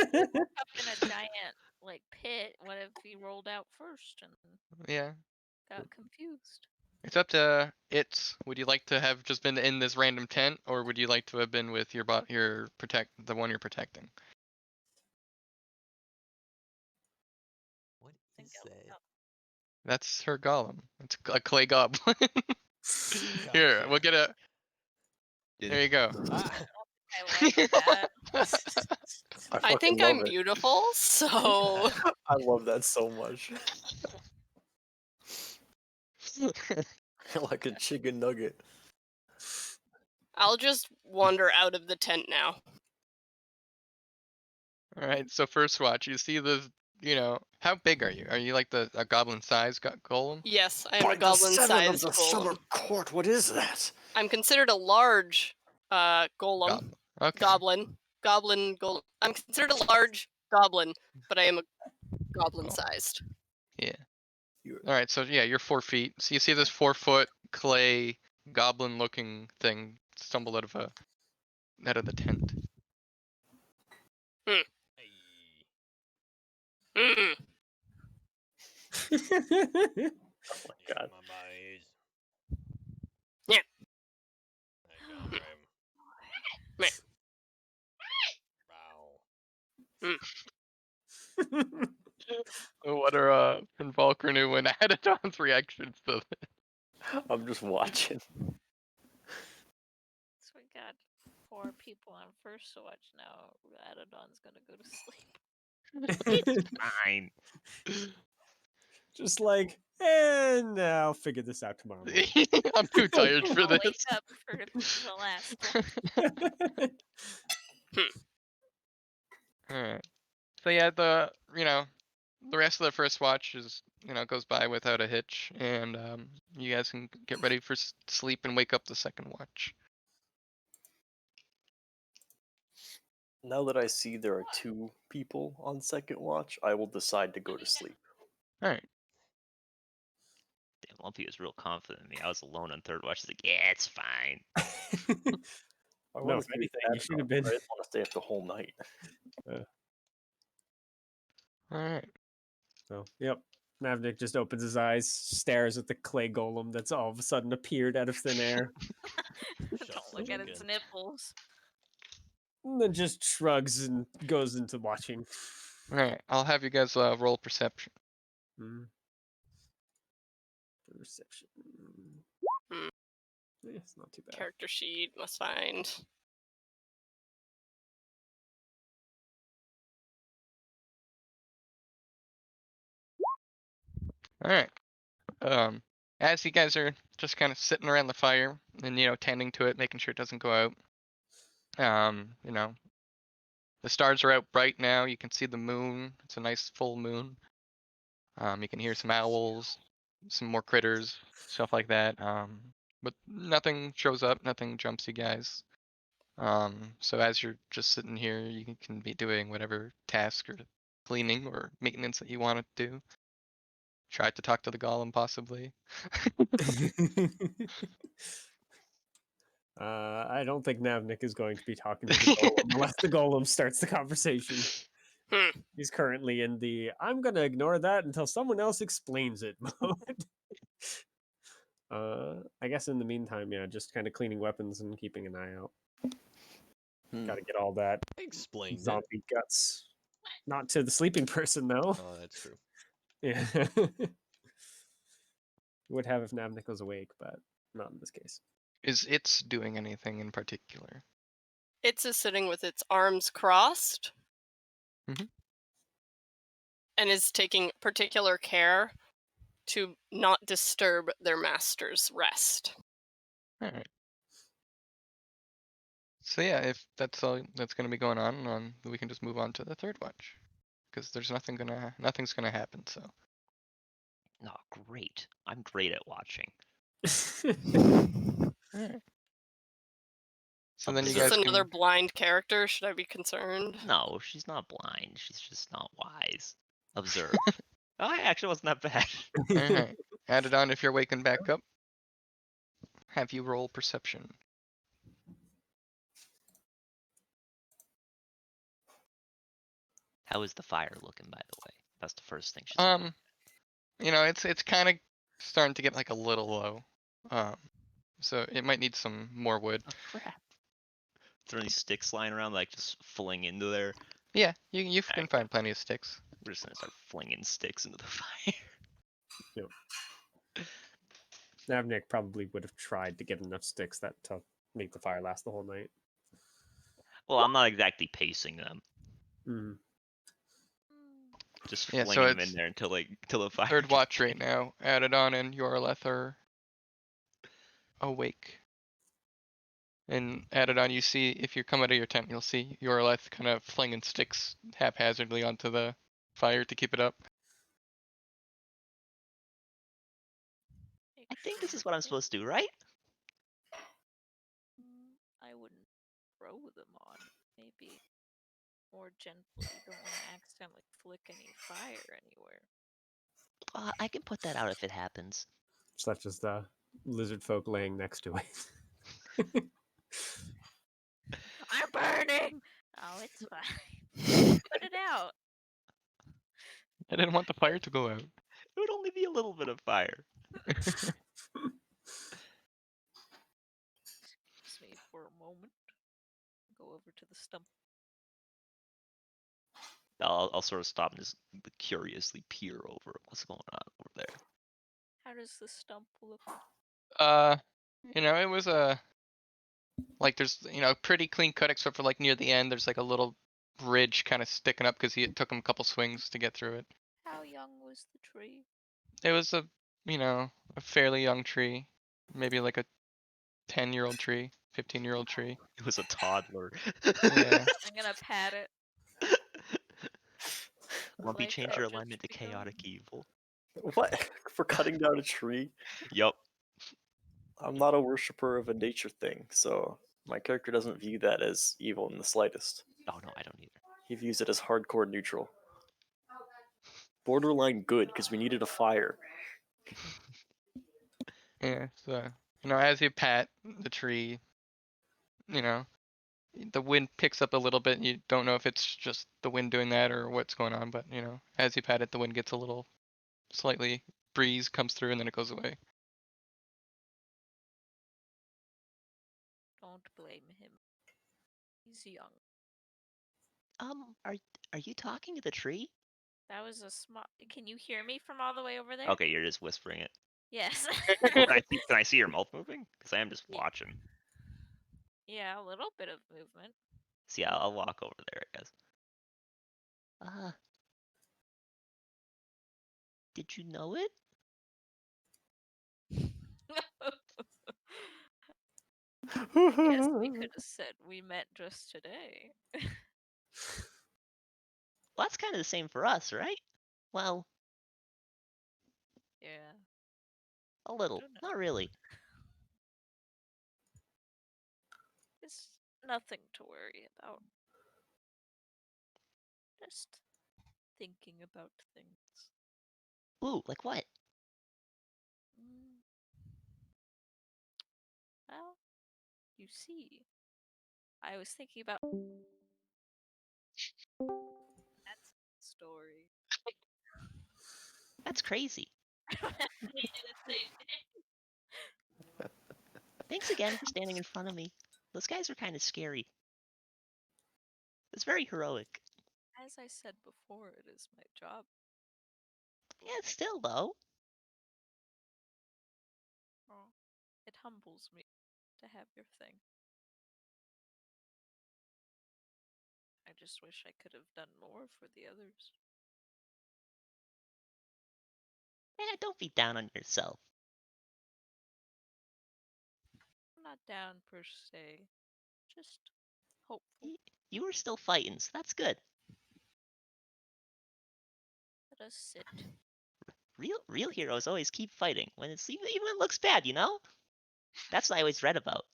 in a giant like pit. What if he rolled out first and yeah, got confused? it's up to it. Would you like to have just been in this random tent, or would you like to have been with your the one you're protecting? What Think is I'll look that? up. That's her golem. It's a clay goblin. Here, we'll get a. There you go. Ah, I like that. I fucking think love I'm it. beautiful, so I love that so much. Like a chicken nugget. I'll just wander out of the tent now. All right. So first watch, you see the. How big are you? Are you like a goblin size golem? Yes, I am By a the seven of goblin-sized the summer golem. court, what is that? I'm considered a large golem. Goblin. Okay. Goblin golem. I'm considered a large goblin, but I am a goblin-sized. Yeah. You're- All right. So yeah, you're 4 feet. So you see this 4-foot clay goblin-looking thing stumble out of the tent. Mm. Oh my god. My eyes. What are Volkernu and Adidon's reactions to this? I'm just watching. So we got 4 people on first watch now. Adidon's gonna go to sleep. It's fine. Just like, and I'll figure this out tomorrow morning. I'm too tired for I'll this. wake up for the last one. Alright. So yeah, the rest of the first watch is goes by without a hitch, and you guys can get ready for sleep and wake up the second watch. Now that I see there are 2 people on second watch, I will decide to go to sleep. Alright. Damn, Lumpy was real confident in me. I was alone on third watch. He's like, yeah, it's fine. I No, want if to see anything, that you should have been. I didn't want to stay up the whole night. Alright. So, yep. Navnik just opens his eyes, stares at the clay golem that's all of a sudden appeared out of thin air, Don't look at its nipples. and then just shrugs and goes into watching. Alright. I'll have you guys roll perception. Mm. Perception. Hmm. Yeah, it's not too bad. Character sheet must find. Alright. As you guys are just kind of sitting around the fire and tending to it, making sure it doesn't go out. The stars are out bright now. You can see the moon. It's a nice full moon. You can hear some owls, some more critters, stuff like that. But nothing shows up. Nothing jumps you guys. So as you're just sitting here, you can be doing whatever task or cleaning or maintenance that you want to do. Try to talk to the golem, possibly. I don't think Navnik is going to be talking to the golem unless the golem starts the conversation. Hmm. He's currently in the I'm going to ignore that until someone else explains it mode. I guess in the meantime, yeah, just kind of cleaning weapons and keeping an eye out. Got to get all that Explained it. zombie guts. Not to the sleeping person, though. Oh, that's true. Yeah. Would have if Navnik was awake, but not in this case. Is it's doing anything in particular? It's is sitting with its arms crossed Mhm. and is taking particular care to not disturb their master's rest. Alright. So yeah, if that's all that's gonna be going on, we can just move on to the third watch, because there's nothing's gonna happen. So Oh, great. I'm great at watching. alright. So Oh, then you Is Observe. this guys another can. blind character? Should I be concerned? No, she's not blind. She's just not wise. Observe. Oh, I actually wasn't that bad. Alright. Add it on if you're waking back up. Have you roll perception? How is the fire looking, by the way? That's the first thing she's gonna It's kind of starting to get like a little low. So it might need some more wood. Oh, crap. Is there any sticks lying around, like just fling into there? Yeah, you can Okay. find plenty of sticks. We're just gonna start flinging sticks into the fire. Navnik probably would have tried to get enough sticks that to make the fire last the whole night. Well, I'm not exactly pacing them. Mm. Just Yeah, so flinging them in it's there until the fire. Third watch right now. Adidon and Yorleth are awake. And Adidon, you see, if you come out of your tent, you'll see Yorleth kind of flinging sticks haphazardly onto the fire to keep it up. I think this is what I'm supposed to do, right? I wouldn't throw them on. Maybe more gently. You don't want to accidentally flick any fire anywhere. I can put that out if it happens. Such as the lizard folk laying next to it. I'm burning! Oh, it's fine. Put it out. I didn't want the fire to go out. It would only be a little bit of fire. Just me for a moment. Go over to the stump. I'll sort of stop and just curiously peer over what's going on over there. How does the stump look? It was like there's pretty clean cut except for like near the end. There's like a little ridge kind of sticking up because it took him a couple swings to get through it. How young was the tree? It was a fairly young tree, maybe like a 10-year-old tree, 15-year-old tree. It was a toddler. Yeah. I'm gonna pat it. Lumpy, Like change I've your just alignment to begun. chaotic evil. What? For cutting down a tree? Yup. I'm not a worshiper of a nature thing, so my character doesn't view that as evil in the slightest. Oh no, I don't either. He views it as hardcore neutral. Borderline good, because we needed a fire. Yeah. So as you pat the tree, the wind picks up a little bit. And you don't know if it's just the wind doing that or what's going on, but as you pat it, the wind gets a little slightly breeze comes through and then it goes away. Don't blame him. He's young. Are you talking to the tree? That was a small. Can you hear me from all the way over there? Okay, you're just whispering it. Yes. Can I see your mouth moving? Because I am just Yeah. watching. Yeah, a little bit of movement. See, I'll walk over there, I guess. Did you know it? Yes, we could have said we met just today. Well, that's kind of the same for us, right? Well, Yeah. a little. Don't know. Not really. It's nothing to worry about. Just thinking about things. Ooh, like what? Mm. Well, you see, I was thinking about that's the story. That's crazy. Thanks again for standing in front of me. Those guys are kind of scary. It's very heroic. As I said before, it is my job. Yeah, still though. Oh, it humbles me to have your thing. I just wish I could have done more for the others. Don't be down on yourself. I'm not down per se, just hopeful. You were still fighting, so that's good. Let us sit. Real heroes always keep fighting when it's even when it looks bad, you know? That's what I always read about.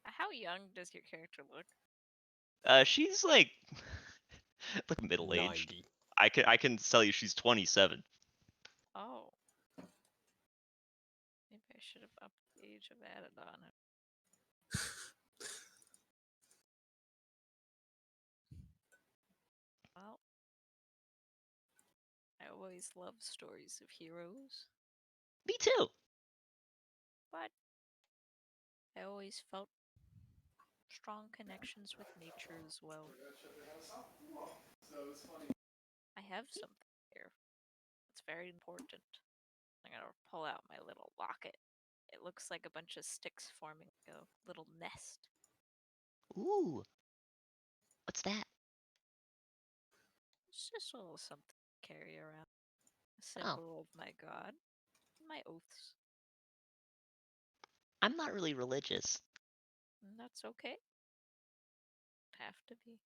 How young does your character look? She's like middle aged. 90. I can tell you she's 27. Oh. Maybe I should have upped the age of added on it. Well, I always loved stories of heroes, Me too. but I always felt strong connections with nature as well. I have something here. It's very important. I'm gonna pull out my little locket. It looks like a bunch of sticks forming a little nest. Ooh. What's that? It's just a little something to carry around. A Oh. symbol of my god. My oaths. I'm not really religious. And that's okay. Have to be.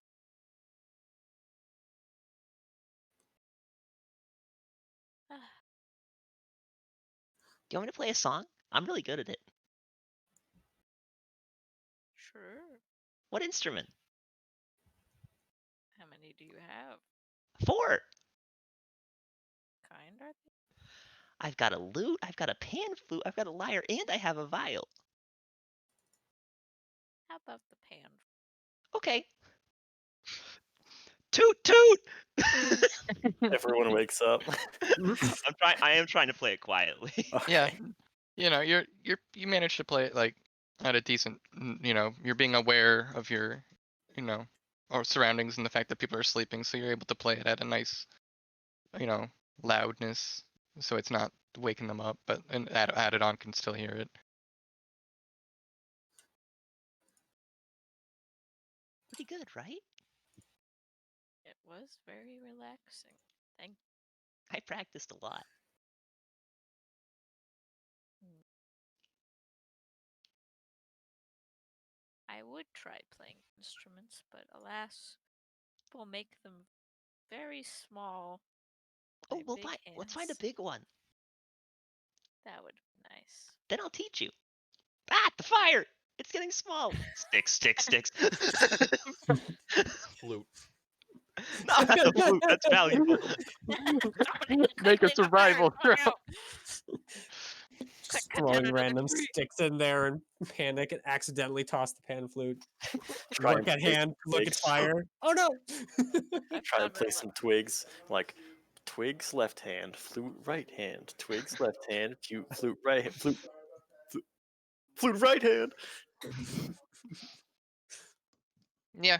Do you want me to play a song? I'm really good at it. Sure. What instrument? How many do you have? 4. Kind are they? I've got a lute, I've got a pan flute, I've got a lyre, and I have a viol. How about the pan? Okay. Toot toot! Everyone wakes up. I am trying to play it quietly. Yeah. Okay. You managed to play it like at a decent, you're being aware of your, or surroundings and the fact that people are sleeping, so you're able to play it at a nice, loudness, so it's not waking them up, but and added on can still hear it. Pretty good, right? It was very relaxing. Thank I practiced a lot. I would try playing instruments, but alas, people make them very small. Oh, by big let's find a hands. big one. That would be nice. Then I'll teach you. Ah, the fire! It's getting small. Sticks, sticks, sticks. Flute. Not the flute. That's valuable. Make a survival throw. Cut down Throwing another random tree. sticks in there and panic and accidentally toss the pan flute. Try Work and at place hand, some look at twigs. fire. Oh no! I Try and found play my some twigs, like twigs left hand, flute right hand, twigs left hand, flute right hand, flute right hand. Yeah.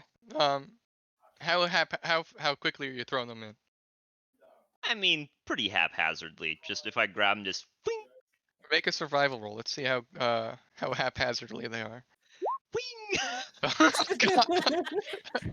How quickly are you throwing them in? I mean, pretty haphazardly. Just if I grab them, just wing, Make a survival roll. Let's see how haphazardly they are. wing. Oh, God. Be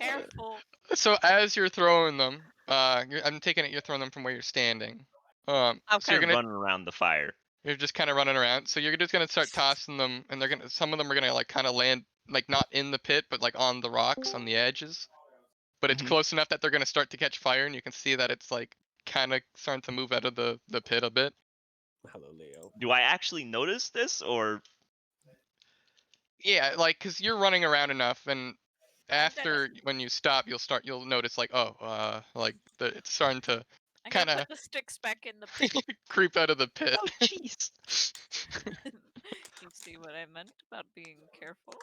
careful. So as you're throwing them, I'm taking it you're throwing them from where you're standing. I'm So you're kind of gonna running around the fire. you're just kind of running around. So you're just gonna start tossing them, and some of them are gonna like kind of land like not in the pit, but like on the rocks on the edges. But it's Mhm. close enough that they're gonna start to catch fire, and you can see that it's like kind of starting to move out of the pit a bit. Hello, Leo. Do I actually notice this, or Yeah, like because you're running around enough, and I'm gonna, after when you stop, you'll notice like like it's starting to I'm kind gonna of put the sticks back in the pit. creep out of the pit. oh jeez? You see what I meant about being careful?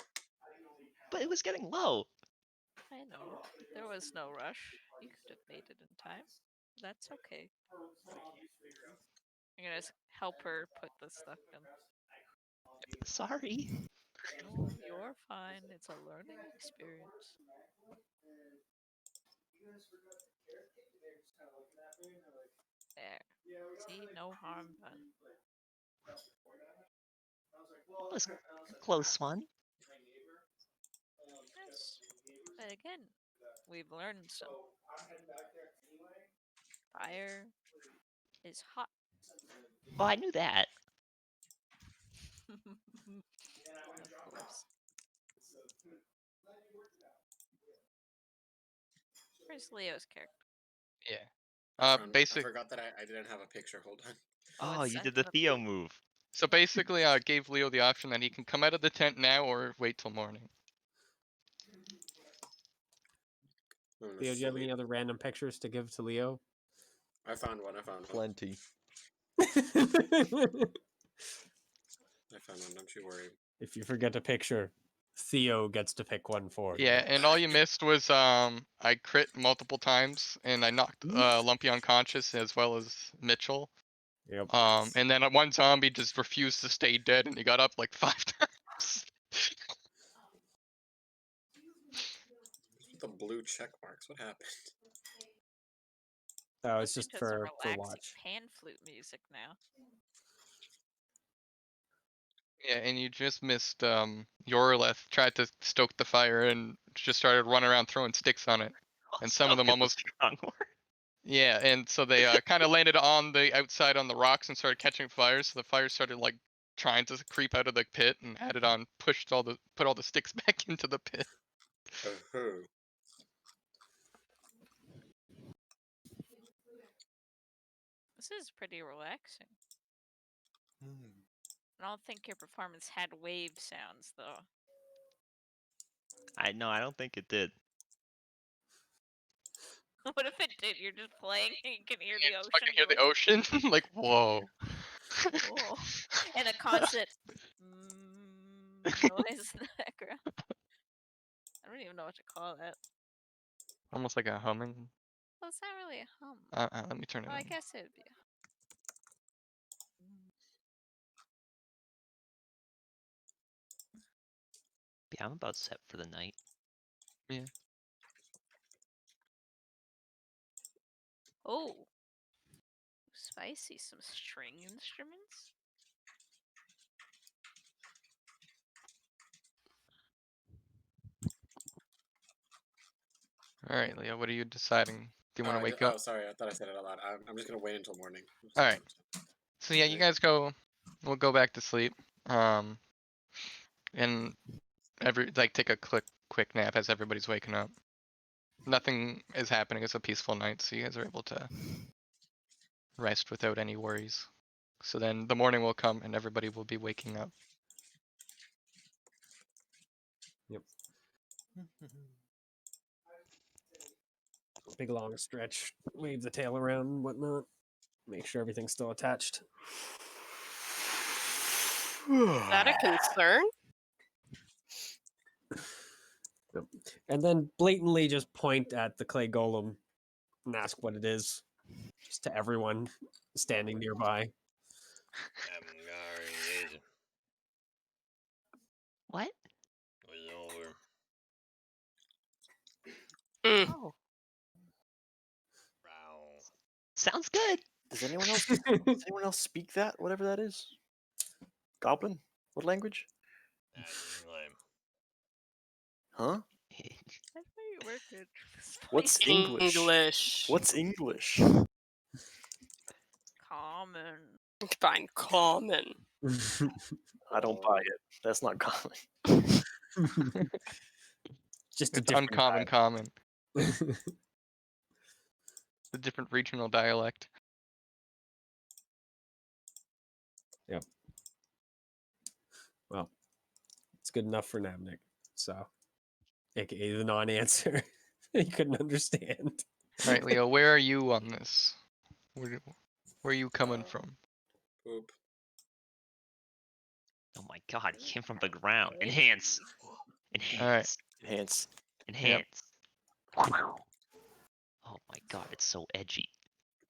But it was getting low. I know. There was no rush. You could have made it in time. That's okay. I'm gonna help her put the stuff in. Sorry. No, you're fine. It's a learning experience. There. See, no harm done. That was a close one. Yes. But again, we've learned some. Fire is hot. Oh, I knew that. Of course. Where's Leo's character? Yeah. I Basic. forgot that I didn't have a picture. Hold on. Oh, it's you set did in the Theo move. So basically, I gave Leo the option that he can come out of the tent now or wait till morning. I'm gonna Leo, do you have sleep. any other random pictures to give to Leo? I found one. I found one. Plenty. I found one. Don't you worry. If you forget a picture, Theo gets to pick one for you. Yeah, and all you missed was I crit multiple times and I knocked Lumpy unconscious as well as Mitchell. Yep. And then one zombie just refused to stay dead and he got up like 5 times. What's with the blue check marks? What happened? Oh, it's Listen just to some for relaxing watch. pan flute music now. Yeah, and you just missed Yorleth tried to stoke the fire and just started running around throwing sticks on it. And some of them Stoke is a almost strong word. yeah, and so they kind of landed on the outside on the rocks and started catching fire. So the fire started like trying to creep out of the pit and added on, put all the sticks back into the pit. Oh. This is pretty relaxing. Hmm. I don't think your performance had wave sounds though. I don't think it did. What if it did? You're just playing and you can hear You the just ocean. fucking hear the ocean, like whoa. Oh. And a constant noise in the background. I don't even know what to call that. Almost like a humming. Well, it's not really a hum. Let me turn it Well, I on. guess it'd be. Yeah, I'm about set for the night. Yeah. Oh, spicy! Some string instruments. All right, Leo. What are you deciding? Do you want to wake Oh, up? sorry. I thought I said it out loud. I'm just gonna wait until morning. All right. So yeah, you guys go. We'll go back to sleep. And take a quick nap as everybody's waking up. Nothing is happening. It's a peaceful night, so you guys are able to rest without any worries. So then the morning will come and everybody will be waking up. Big long stretch, wave the tail around and whatnot. Make sure everything's still attached. Is that a concern? And then blatantly just point at the clay golem and ask what it is, just to everyone standing nearby. What? Mm. Oh. Sounds good. Does anyone else speak that? Whatever that is. Goblin? What language? Huh? I thought you worked at What's spicy. English? English. What's English? Common. Fine, common. I don't buy it. That's not common. Just a It's different uncommon common. vibe. The different regional dialect. Yep. Well, it's good enough for Navnik. So, aka the non-answer. He couldn't understand. All right, Leo. Where are you on this? Where are you coming from? Poop. Oh my god, he came from the ground. Okay. Enhance. All right. Enhance. Enhance. Enhance. Oh my god, it's so edgy.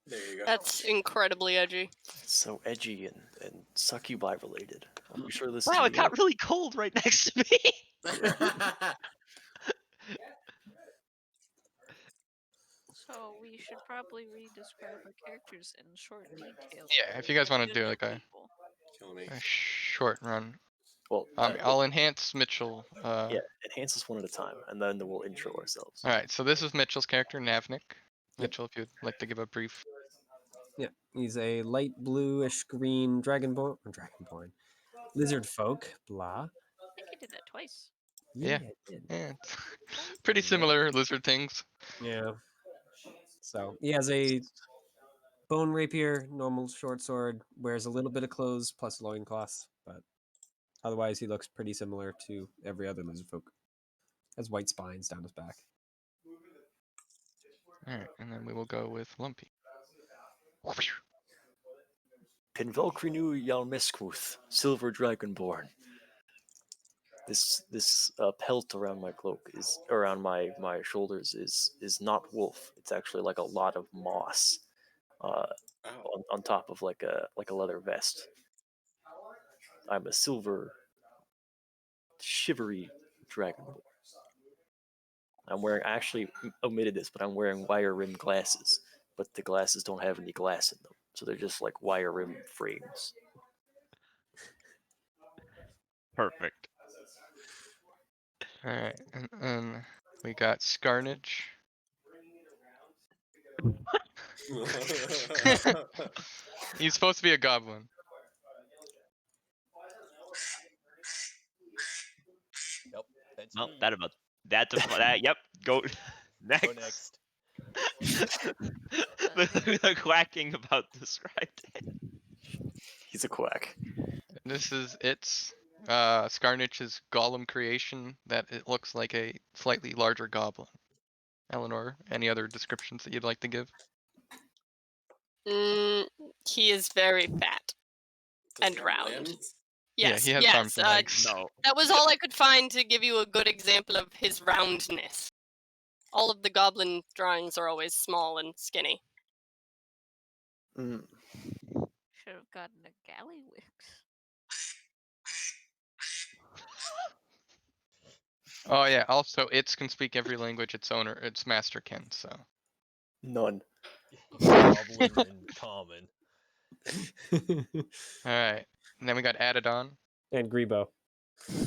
There you go. That's incredibly edgy. So edgy and succubi related. Are we sure this Wow, is it got really cold right next to me. So we should probably re-describe our characters in short detail. Yeah, if you guys want to Good do for like a people. Kill me. short run, Well, I'll enhance Mitchell. yeah, enhance us one at a time, and then we'll intro ourselves. All right. So this is Mitchell's character, Navnik. Yep. Mitchell, if you'd like to give a brief. Yeah, he's a light bluish green dragonborn, lizard folk. Blah. I think you did that twice. Yeah. it did. Yeah, it's pretty similar lizard things. Yeah. So he has a bone rapier, normal short sword, wears a little bit of clothes plus loincloth, but otherwise he looks pretty similar to every other lizard folk. Has white spines down his back. All right, and then we will go with Lumpy. Pinvelkrinu Yalmisquth, Silver Dragonborn. This pelt around my cloak is around my shoulders is not wolf. It's actually like a lot of moss Oh. on top of like a leather vest. I'm a silver shivery dragonborn. I'm wearing, I actually omitted this, but I'm wearing wire rim glasses, but the glasses don't have any glass in them, so they're just like wire rim frames. Perfect. All right, and then we got Scarnage. He's supposed to be a goblin. Yep, that's Well, me. yep. Go next. Go next. the quacking about described it. He's a quack. This is Scarnage's golem creation that it looks like a slightly larger goblin. Eleanor, any other descriptions that you'd like to give? He is very fat Does and he have round. limbs? Yes, Yeah, he has yes. arms and legs. No. That was all I could find to give you a good example of his roundness. All of the goblin drawings are always small and skinny. Mm. Should have gotten a gallywix. Oh yeah. Also, its can speak every language its owner, its master can. So. None. Goblin and common. All right. And then we got added on. And Grebo. Yeah.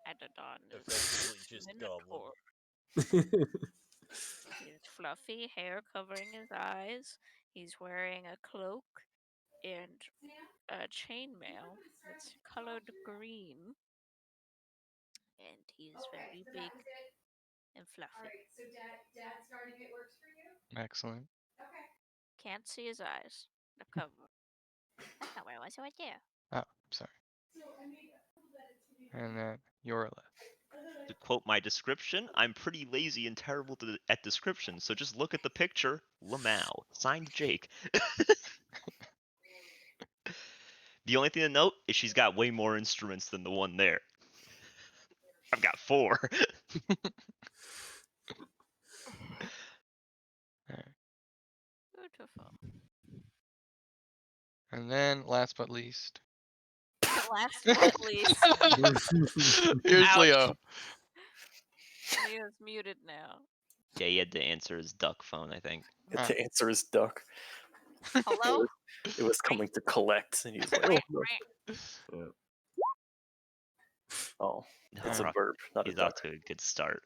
Adadon is Effectively just goblin. Minotaur. He has fluffy hair covering his eyes. He's wearing a cloak and a chainmail that's colored green. And he is very big and fluffy. Excellent. Can't see his eyes. The cover. That's not where it was. It was there. Oh, sorry. And then your left. To quote my description, I'm pretty lazy and terrible at descriptions, so just look at the picture. Lamau. Signed Jake. The only thing to note is she's got way more instruments than the one there. I've got 4. Beautiful. And then last but least. Last but not least, Here's Ouch. Leo. Leo's muted now. Yeah, he had to answer his duck phone, I think. Ah. The answer is duck. Hello? It was coming to collect, and he's like, "Oh, no." Oh, it's a Alright. bird, not a He's off duck." to a good start.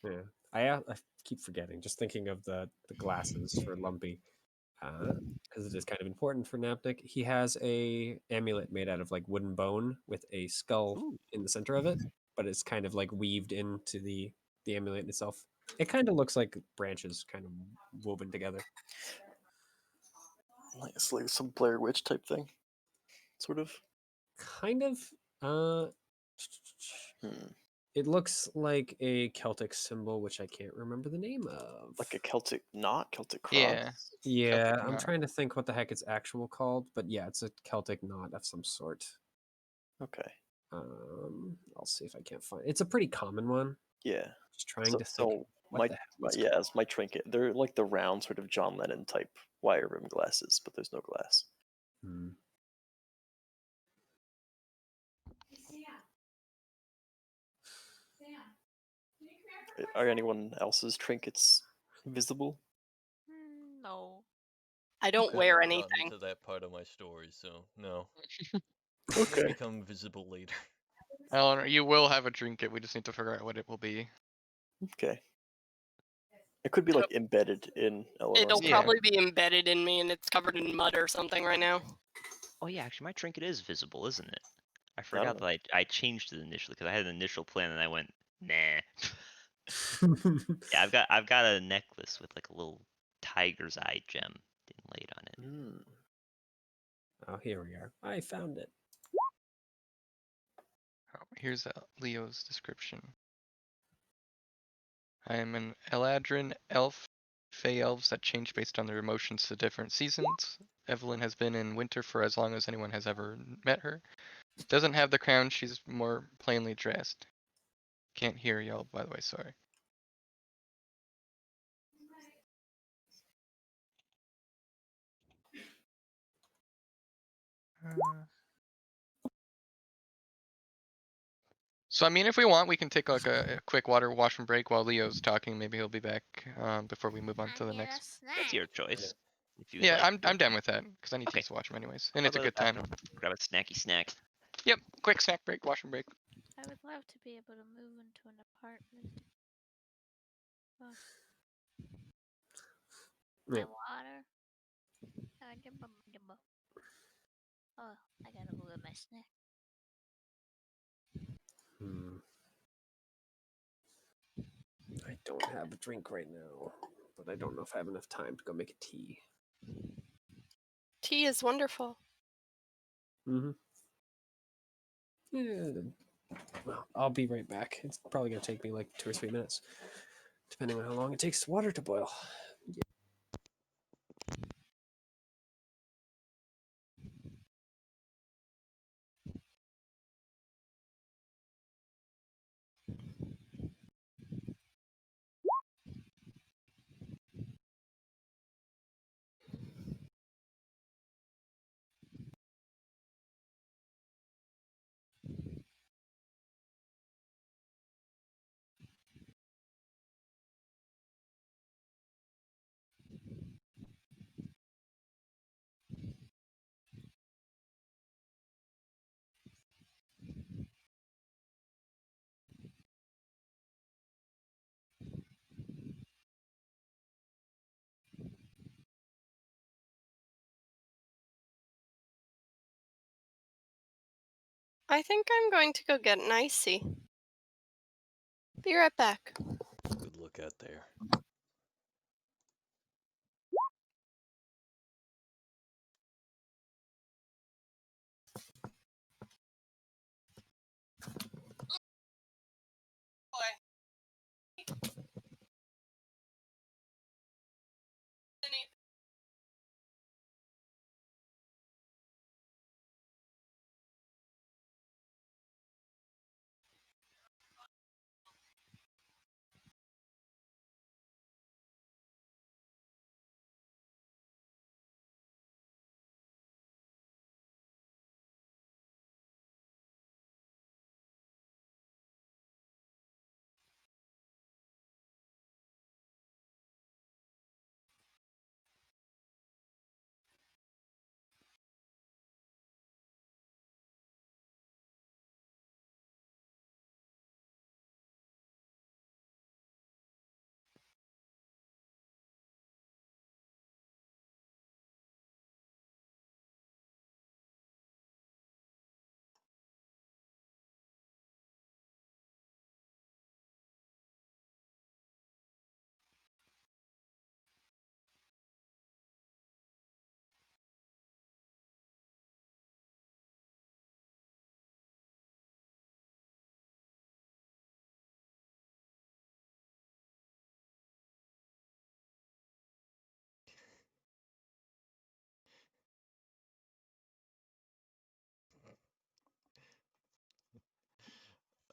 Yeah, I keep forgetting. Just thinking of the glasses for Lumpy, because it is kind of important for Naptic. He has a amulet made out of like wooden bone with a skull Ooh. in the center of it, but it's kind of like weaved into the amulet itself. It kind of looks like branches kind of woven together. Like, it's like some Blair Witch type thing, sort of. Kind of. Hmm. It looks like a Celtic symbol, which I can't remember the name of. Like a Celtic knot, Celtic cross. Yeah. Yeah, Celtic I'm knot. trying to think what the heck it's actual called, but yeah, it's a Celtic knot of some sort. Okay. I'll see if I can't find. It's a pretty common one. Yeah. Just trying So, to think. so What my, the heck my it's yeah, it's my trinket. They're like the round sort of John Lennon type wire rim glasses, but there's no glass. called? Are anyone else's trinkets visible? No. I don't I wear haven't gotten anything. into that part of my story, so no. Okay. They become visible later. Eleanor, you will have a trinket. We just need to figure out what it will be. Okay. It could be like embedded in Eleanor's. It'll Yeah. probably be embedded in me and it's covered in mud or something right now. Oh yeah, actually my trinket is visible, isn't it? I don't forgot know. that I changed it initially because I had an initial plan and I went, nah. Yeah, I've got a necklace with like a little tiger's eye gem inlaid on it. Hmm. Oh, here we are. I found it. Oh, here's Leo's description. I am an Eladrin elf. Fey elves that change based on their emotions to different seasons. Evelyn has been in winter for as long as anyone has ever met her. Doesn't have the crown, she's more plainly dressed. Can't hear y'all, by the way, sorry. So I mean, if we want, we can take like a quick washroom break while Leo's talking. Maybe he'll be back before we move on to the next. That's your choice. If you Yeah, like. I'm down with that because I need to Okay. use the washroom anyways, and I'll it's a go to good the time. bathroom, grab a snacky snack. Yep, quick snack break, washroom break. I would love to be able to move into an apartment. Oh. My Yeah. water. Oh, I gotta go get my snack. I don't have a drink right now, but I don't know if I have enough time to go make a tea. Tea is wonderful. Mm-hmm. Yeah. Well, I'll be right back. It's probably gonna take me like 2 or 3 minutes, depending on how long it takes water to boil. I think I'm going to go get an icy. Be right back. Good look out there.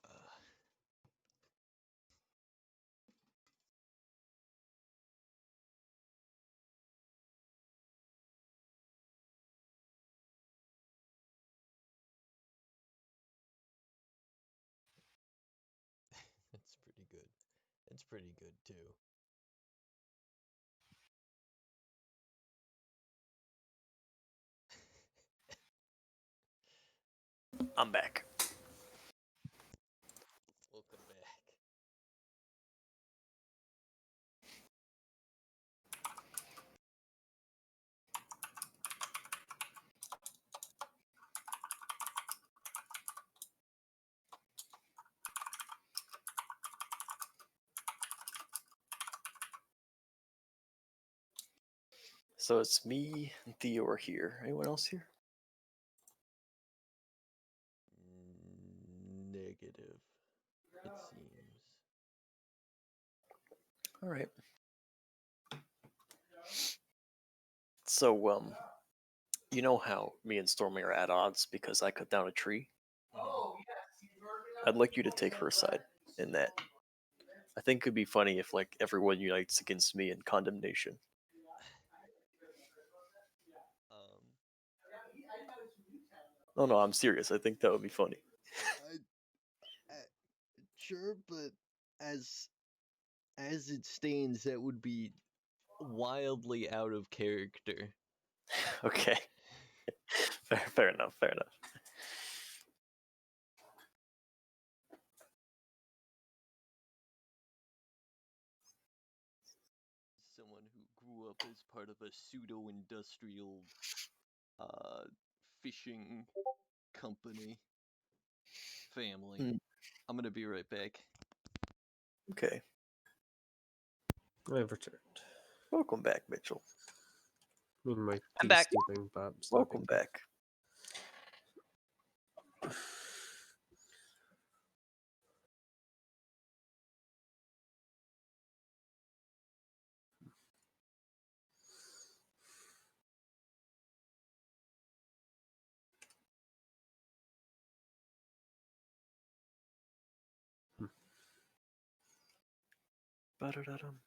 Uh, That's pretty good. That's pretty good too. I'm back. Welcome back. So it's me and Theo are here. Anyone else here? Negative. It seems. All right. So, you know how me and Stormy are at odds because I cut down a tree? I'd like you to take her side in that. I think it'd be funny if, like, everyone unites against me in condemnation. Um, No, I'm serious. I think that would be funny. I, sure, but as as it stands, that would be wildly out of character. Okay. Fair enough. Fair enough. Someone who grew up as part of a pseudo-industrial uh fishing company family. Mm. I'm gonna be right back. Okay. I've returned. Welcome back, Mitchell. I mean, my I'm piece back. stealing, but it's not a Welcome big deal. back. Ba-da-da-dum.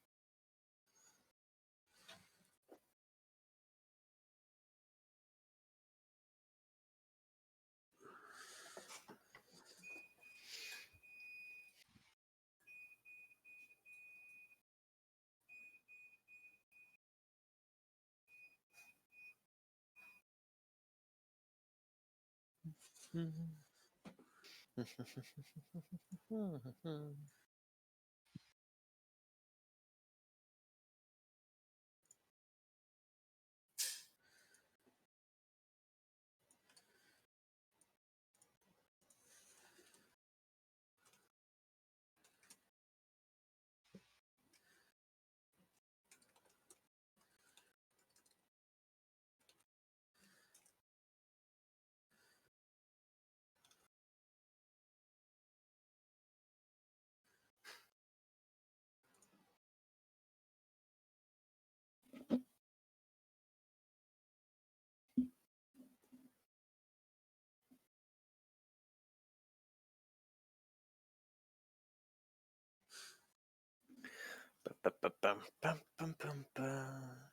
Ba-ba-bum, bum, bum, bum, bum.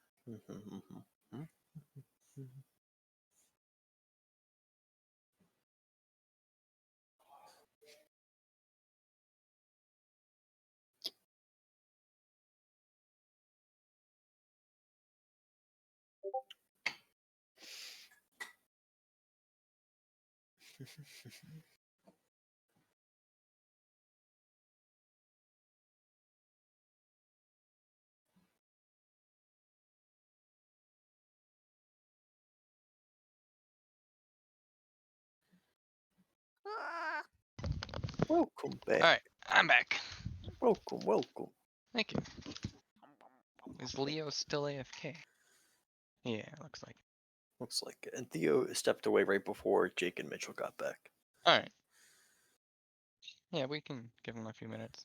Ah, Welcome back. All right, I'm back. Welcome. Thank you. Is Leo still AFK? Yeah, looks like. Looks like it. And Theo stepped away right before Jake and Mitchell got back. All right. Yeah, we can give him a few minutes.